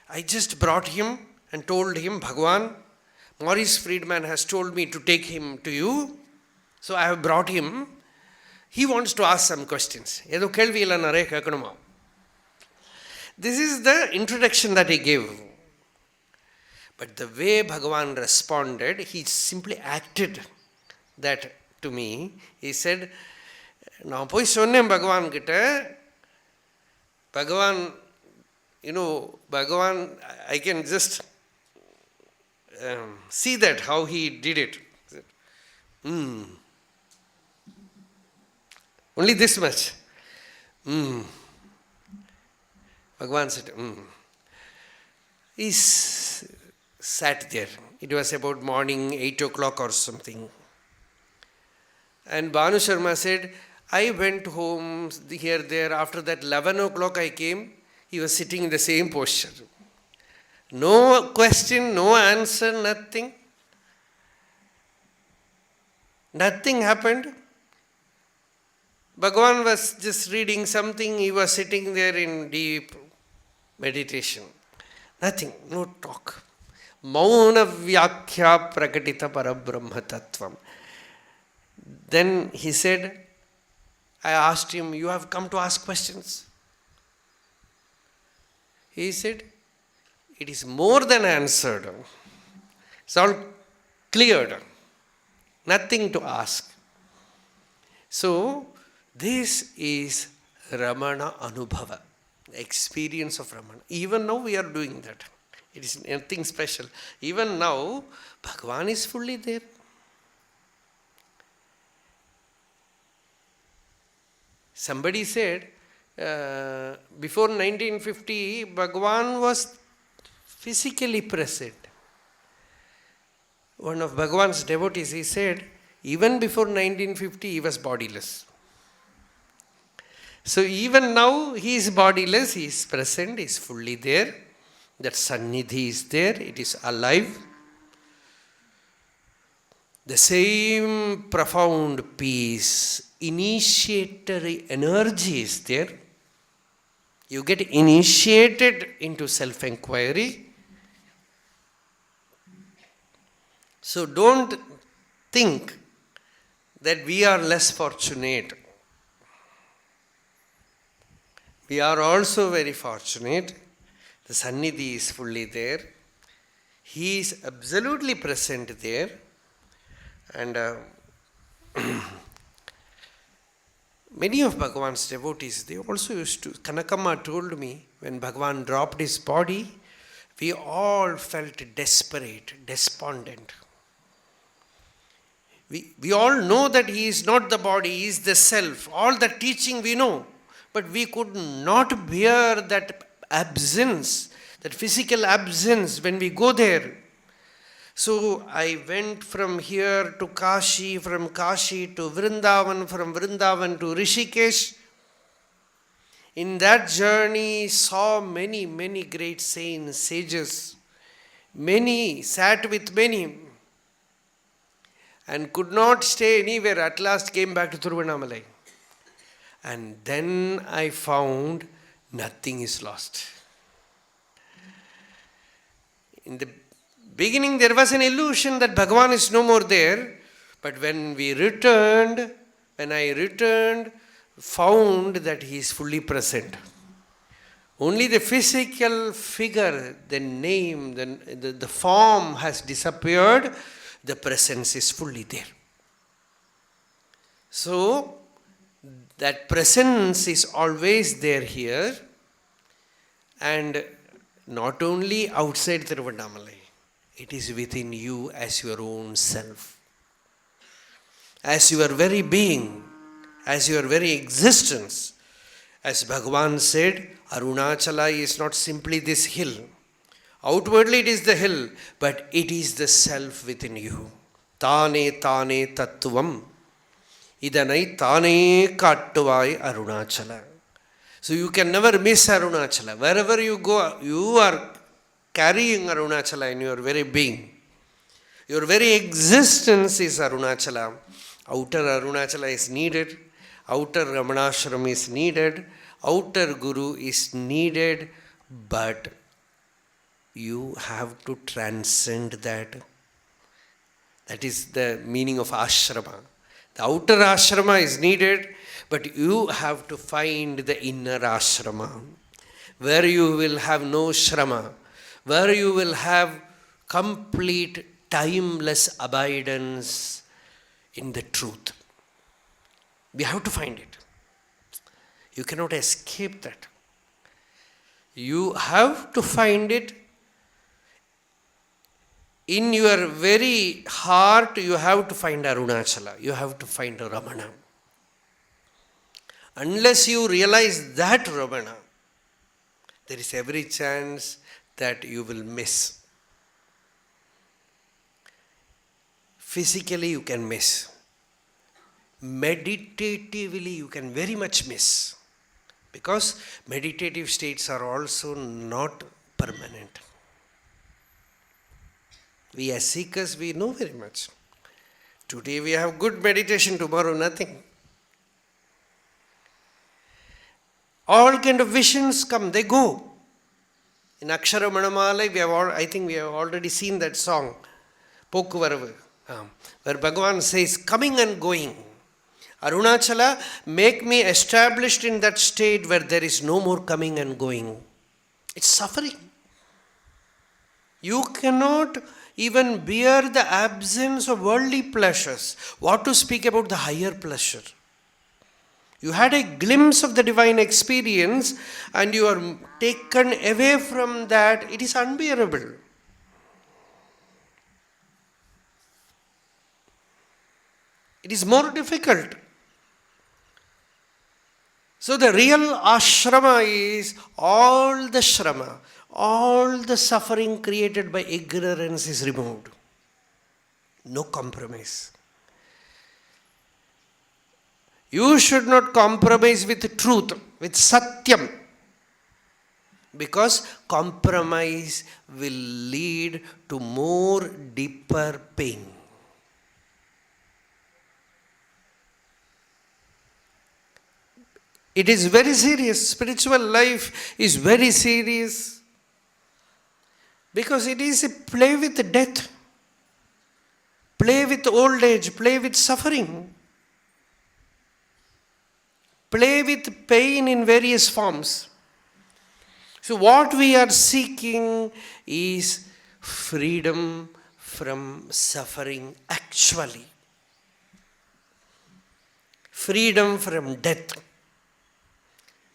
I just brought him and told him, Bhagavan, Maurice Friedman has told me to take him to you. So I have brought him. He wants to ask some questions. This is the introduction that he gave. But the way Bhagavan responded, he simply acted that to me. He said, நான் போய் சொன்னேன் பகவான் கிட்ட, Bhagavan, Bhagavan, I can just see that how he did it. Only this much. Bhagavan said, He sat there. It was about morning 8 o'clock or something. And Bhanu Sharma said, I went home here, there. After that 11 o'clock I came. He was sitting in the same posture. No question, no answer, nothing. Nothing happened. Bhagavan was just reading something. He was sitting there in deep meditation. Nothing, no talk. Mauna Vyakhya Prakatita Parabrahma Tattvam. Then he said, I asked him, you have come to ask questions? He said, it is more than answered. It's all cleared. Nothing to ask. So, this is Ramana Anubhava, the experience of Ramana. Even now we are doing that. It is nothing special. Even now, Bhagavan is fully there. Somebody said, before 1950, Bhagavan was physically present. One of Bhagavan's devotees, he said, even before 1950, he was bodiless. So even now, he is bodiless, he is present, he is fully there. That Sannidhi is there, it is alive. The same profound peace, initiatory energy is there. You get initiated into self-inquiry. So don't think that we are less fortunate. We are also very fortunate. The Sannidhi is fully there. He is absolutely present there. And many of Bhagavan's devotees, they also used to, Kanakama told me, when Bhagavan dropped his body, we all felt desperate, despondent. We all know that he is not the body, he is the self. All the teaching we know. but we could not bear that absence, that physical absence when we go there. So I went from here to Kashi, from Kashi to Vrindavan, from Vrindavan to Rishikesh. In that journey, saw many, many great saints, sages. Many, sat with many, and could not stay anywhere. At last came back to Tiruvannamalai. And then I found nothing is lost. In the beginning, there was an illusion that Bhagavan is no more there. But when I returned, found that he is fully present. Only the physical figure, the name, the form has disappeared. The presence is fully there. So, that presence is always there here, and not only outside Tiruvannamalai, it is within you as your own self. As your very being, as your very existence. As Bhagavan said, Arunachala is not simply this hill. Outwardly it is the hill, but it is the self within you. Tane tane tattvam. Idanai tane kattuvai Arunachala. So you can never miss Arunachala. Wherever you go, you are carrying Arunachala in your very being. Your very existence is Arunachala. Outer Arunachala is needed. Outer Ramanacharana is needed. Outer Guru is needed. But you have to transcend that. That is the meaning of ashrama. The outer ashrama is needed, but you have to find the inner ashrama, where you will have no shrama, where you will have complete timeless abidance in the truth. We have to find it. You cannot escape that. You have to find it. In your very heart, you have to find Arunachala. You have to find Ramana. Unless you realize that Ramana, there is every chance that you will miss. Physically, you can miss. Meditatively, you can very much miss. Because meditative states are also not permanent. We as seekers, we know very much. Today we have good meditation, tomorrow nothing. All kind of visions come, they go. In Akshara Manamalai, I think we have already seen that song, Pokuvaravu, where Bhagavan says, coming and going. Arunachala, make me established in that state where there is no more coming and going. It's suffering. You cannot even bear the absence of worldly pleasures. What to speak about the higher pleasure? You had a glimpse of the divine experience and you are taken away from that. It is unbearable. It is more difficult. So the real ashrama is all the shrama, all the suffering created by ignorance is removed. No compromise. You should not compromise with truth, with satyam. Because compromise will lead to more deeper pain. It is very serious. Spiritual life is very serious. Because it is a play with death. Play with old age. Play with suffering. Play with pain in various forms. So what we are seeking is freedom from suffering actually. Freedom from death.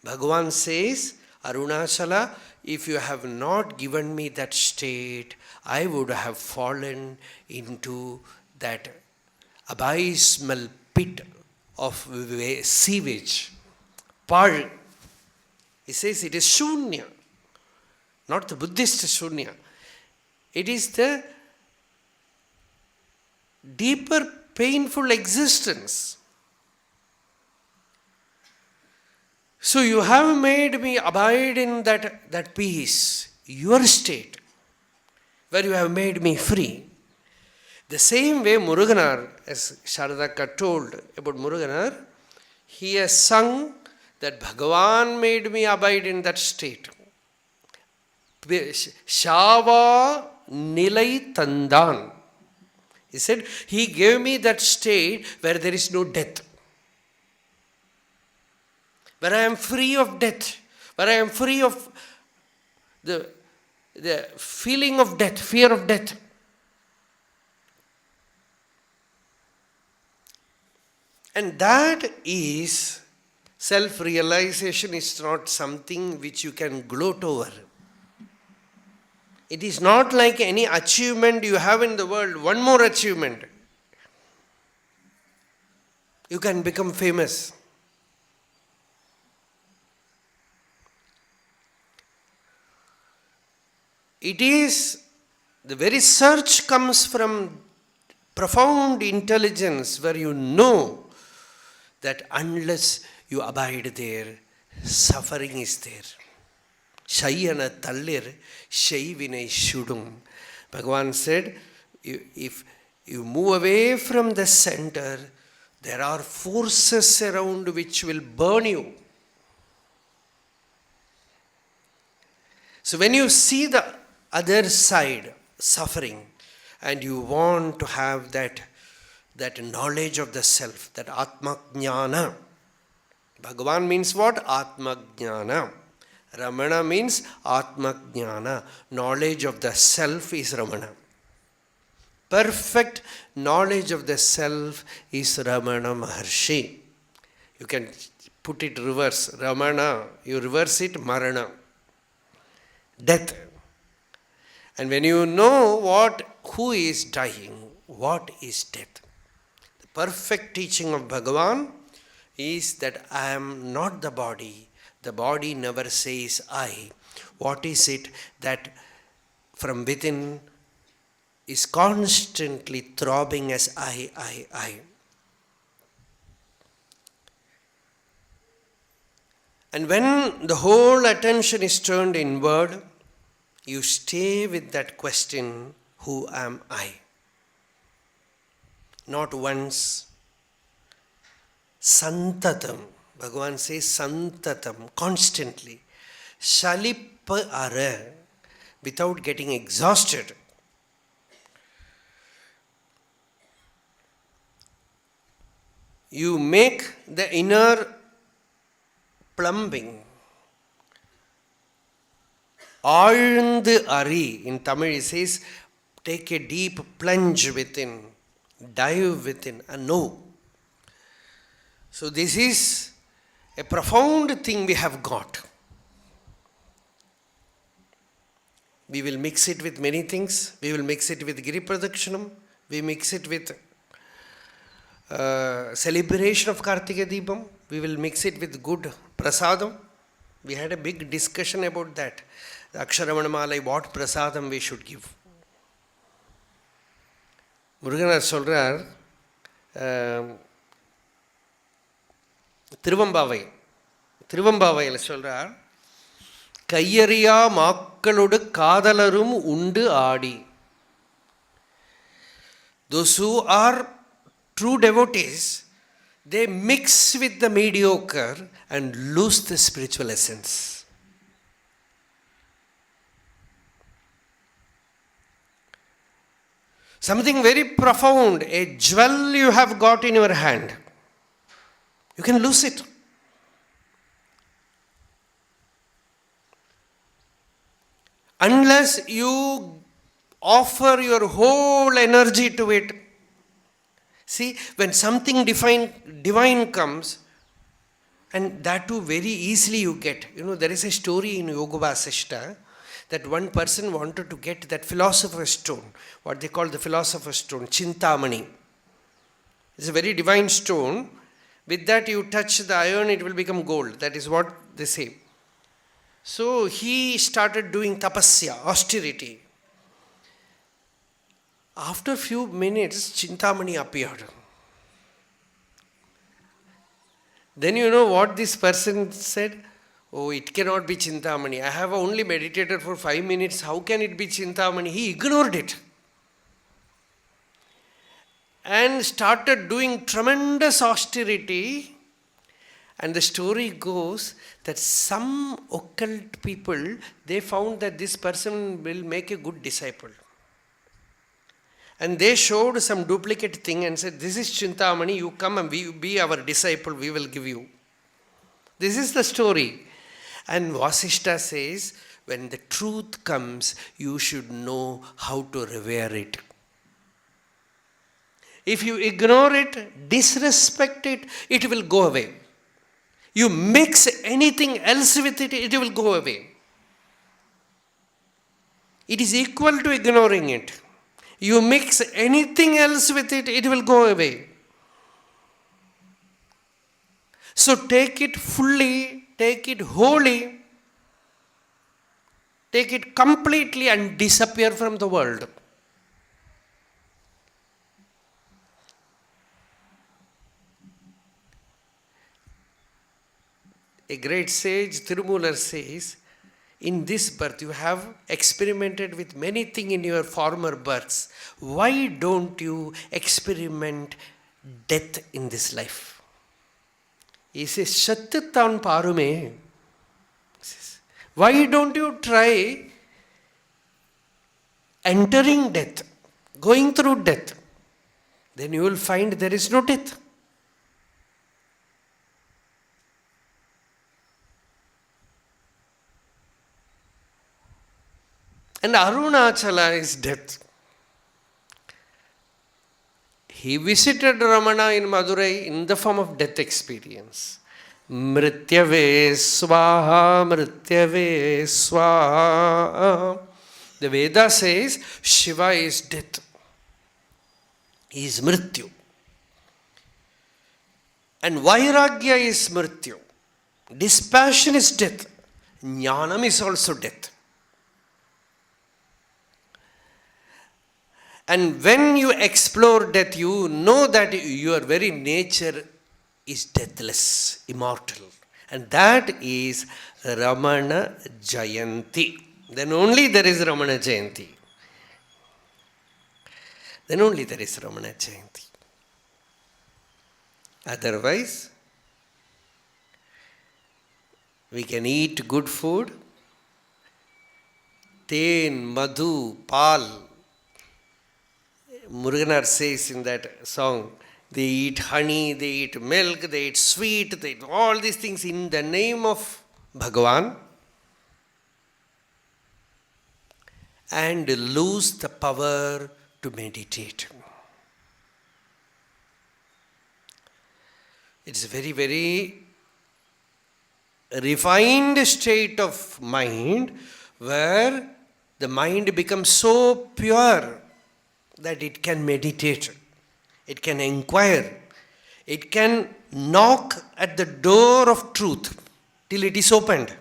Bhagavan says, Arunachala, if you have not given me that state, I would have fallen into that abysmal pit of sewage, purge He says it is shunya, not the Buddhist shunya. It is the deeper, painful existence. So you have made me abide in that peace, your state, where you have made me free. The same way Muruganar, as Sharadaka told about Muruganar, he has sung that Bhagavan made me abide in that state. Shava Nilai Tandan. He said, he gave me that state where there is no death. Where I am free of death. Where I am free of the feeling of death, fear of death. And that is, self-realization is not something which you can gloat over. It is not like any achievement you have in the world, one more achievement. You can become famous. It is, the very search comes from profound intelligence where you know that unless you abide there, suffering is there. Shayana tallir, shayvinai shudum. Bhagavan said, if you move away from the center, there are forces around which will burn you. So when you see the other side, suffering, and you want to have that knowledge of the self, that Atma Jnana. Bhagavan means what? Atma Jnana. Ramana means Atma Jnana. Knowledge of the self is Ramana. Perfect knowledge of the self is Ramana Maharshi. You can put it reverse. Ramana, you reverse it, Marana. Death. And when you know who is dying, what is death? The perfect teaching of Bhagavan is that I am not the body. The body never says I. What is it that from within is constantly throbbing as I? And when the whole attention is turned inward, you stay with that question, who am I? Not once. Santatam. Bhagavan says santatam, constantly. Shalippa ara, without getting exhausted. You make the inner plumbing. Aழ்ந்து ari, in Tamil it says, take a deep plunge within, dive within, and know. So this is a profound thing we have got. We will mix it with many things. We will mix it with Giri Pradakshinam. We mix it with celebration of Kartika Deepam. We will mix it with good prasadam. We had a big discussion about that. The Aksharamanamala, what prasadam we should give. Muruganar சொல்றார், திருவம்பாவையில் சொல்றார், கையறியா மாக்களோடு காதலரும் உண்டு ஆடி. Those who are true devotees, they mix with the mediocre and lose the spiritual essence. Something very profound, a jewel you have got in your hand. You can lose it. Unless you offer your whole energy to it. See, when something divine comes, and that too very easily you get. There is a story in Yoga Vasishta that one person wanted to get that philosopher's stone, what they call the philosopher's stone, Chintamani. It's a very divine stone. With that you touch the iron, it will become gold. That is what they say. So he started doing tapasya, austerity. After a few minutes, Chintamani appeared. Then you know what this person said? Oh, it cannot be Chintamani. I have only meditated for 5 minutes. How can it be Chintamani? He ignored it. And started doing tremendous austerity. And the story goes that some occult people, they found that this person will make a good disciple. And they showed some duplicate thing and said, this is Chintamani, you come and be our disciple, we will give you. This is the story. And Vasishta says, when the truth comes, you should know how to revere it. If you ignore it, disrespect it, it will go away. You mix anything else with it, it will go away. It is equal to ignoring it. You mix anything else with it, it will go away. So take it fully, take it wholly, take it completely and disappear from the world. A great sage, Tirumular, says, in this birth you have experimented with many things in your former births. Why don't you experiment death in this life? He says, Shattan parume. Why don't you try entering death, going through death? Then you will find there is no death. And Arunachala is death. He visited Ramana in Madurai in the form of death experience. Mrityave swaha, mrityave swaha. The Veda says Shiva is death. He is mrityu. And Vairagya is mrityu. Dispassion is death. Jnanam is also death. And when you explore death, you know that your very nature is deathless, immortal. And that is Ramana Jayanthi. Then only there is Ramana Jayanthi. Then only there is Ramana Jayanthi. Otherwise, we can eat good food, ten, madhu, pal. Muruganar says in that song, they eat honey, they eat milk, they eat sweet, they eat all these things in the name of Bhagavan and lose the power to meditate. It's a very, very refined state of mind where the mind becomes so pure that it can meditate, it can inquire, it can knock at the door of truth till it is opened.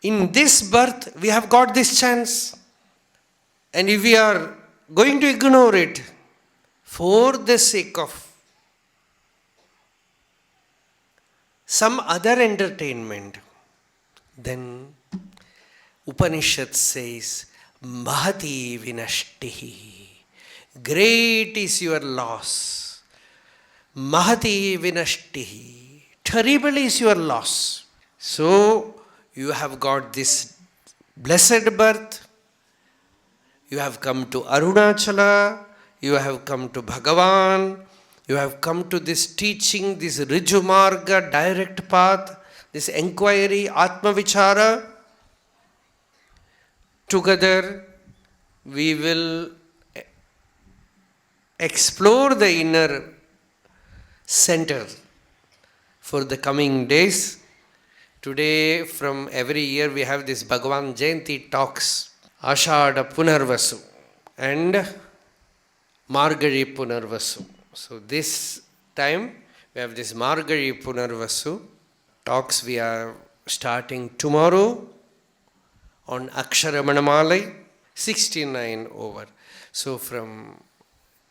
In this birth, we have got this chance. And if we are going to ignore it for the sake of some other entertainment, then Upanishad says, Mahati vinashtihi. Great is your loss. Mahati vinashtihi. Terrible is your loss. So, you have got this blessed birth. You have come to Arunachala. You have come to Bhagavan. You have come to this teaching, this Rijumarga, direct path, this enquiry, Atma Vichara. Together, we will explore the inner center for the coming days. Today, from every year, we have this Bhagavan Jayanthi talks, Ashada Punarvasu and Margari Punarvasu. So this time, We have this Margari Punarvasu talks we are starting tomorrow on Aksharamanamala, 69 over. So from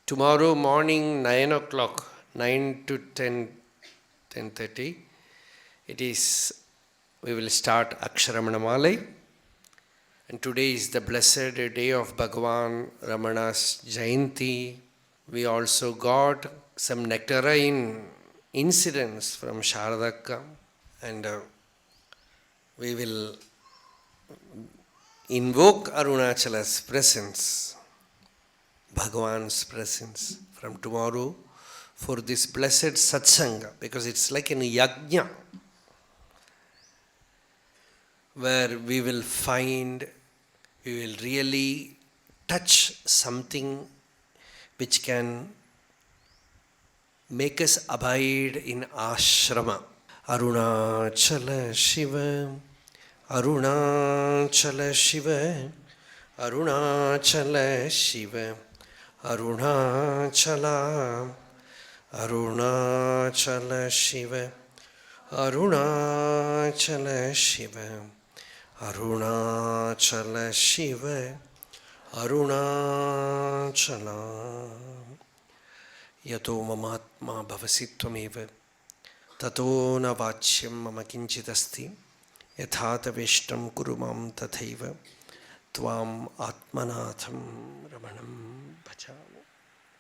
tomorrow morning 9 o'clock, 9 to 10:30, we will start Aksharamanamala. And today is the blessed day of Bhagavan Ramana's Jayanthi. We also got some nectarine incidents from Sarada, and we will invoke Arunachala's presence, Bhagavan's presence from tomorrow for this blessed Satsang, because it's like an yajna where we will really touch something which can make us abide in ashrama. Arunachala Shiva, Arunachala Shiva, Arunachala Shiva, Arunachala, Arunachala Shiva, Arunachala Shiva, Arunachala Shiva, Arunachala. Yato mamatma bhavasitvameva tato na vachyam mama kinchitasti yathata veshtam kuru mam tathaiva tvam atmanatham ramanam bhajami.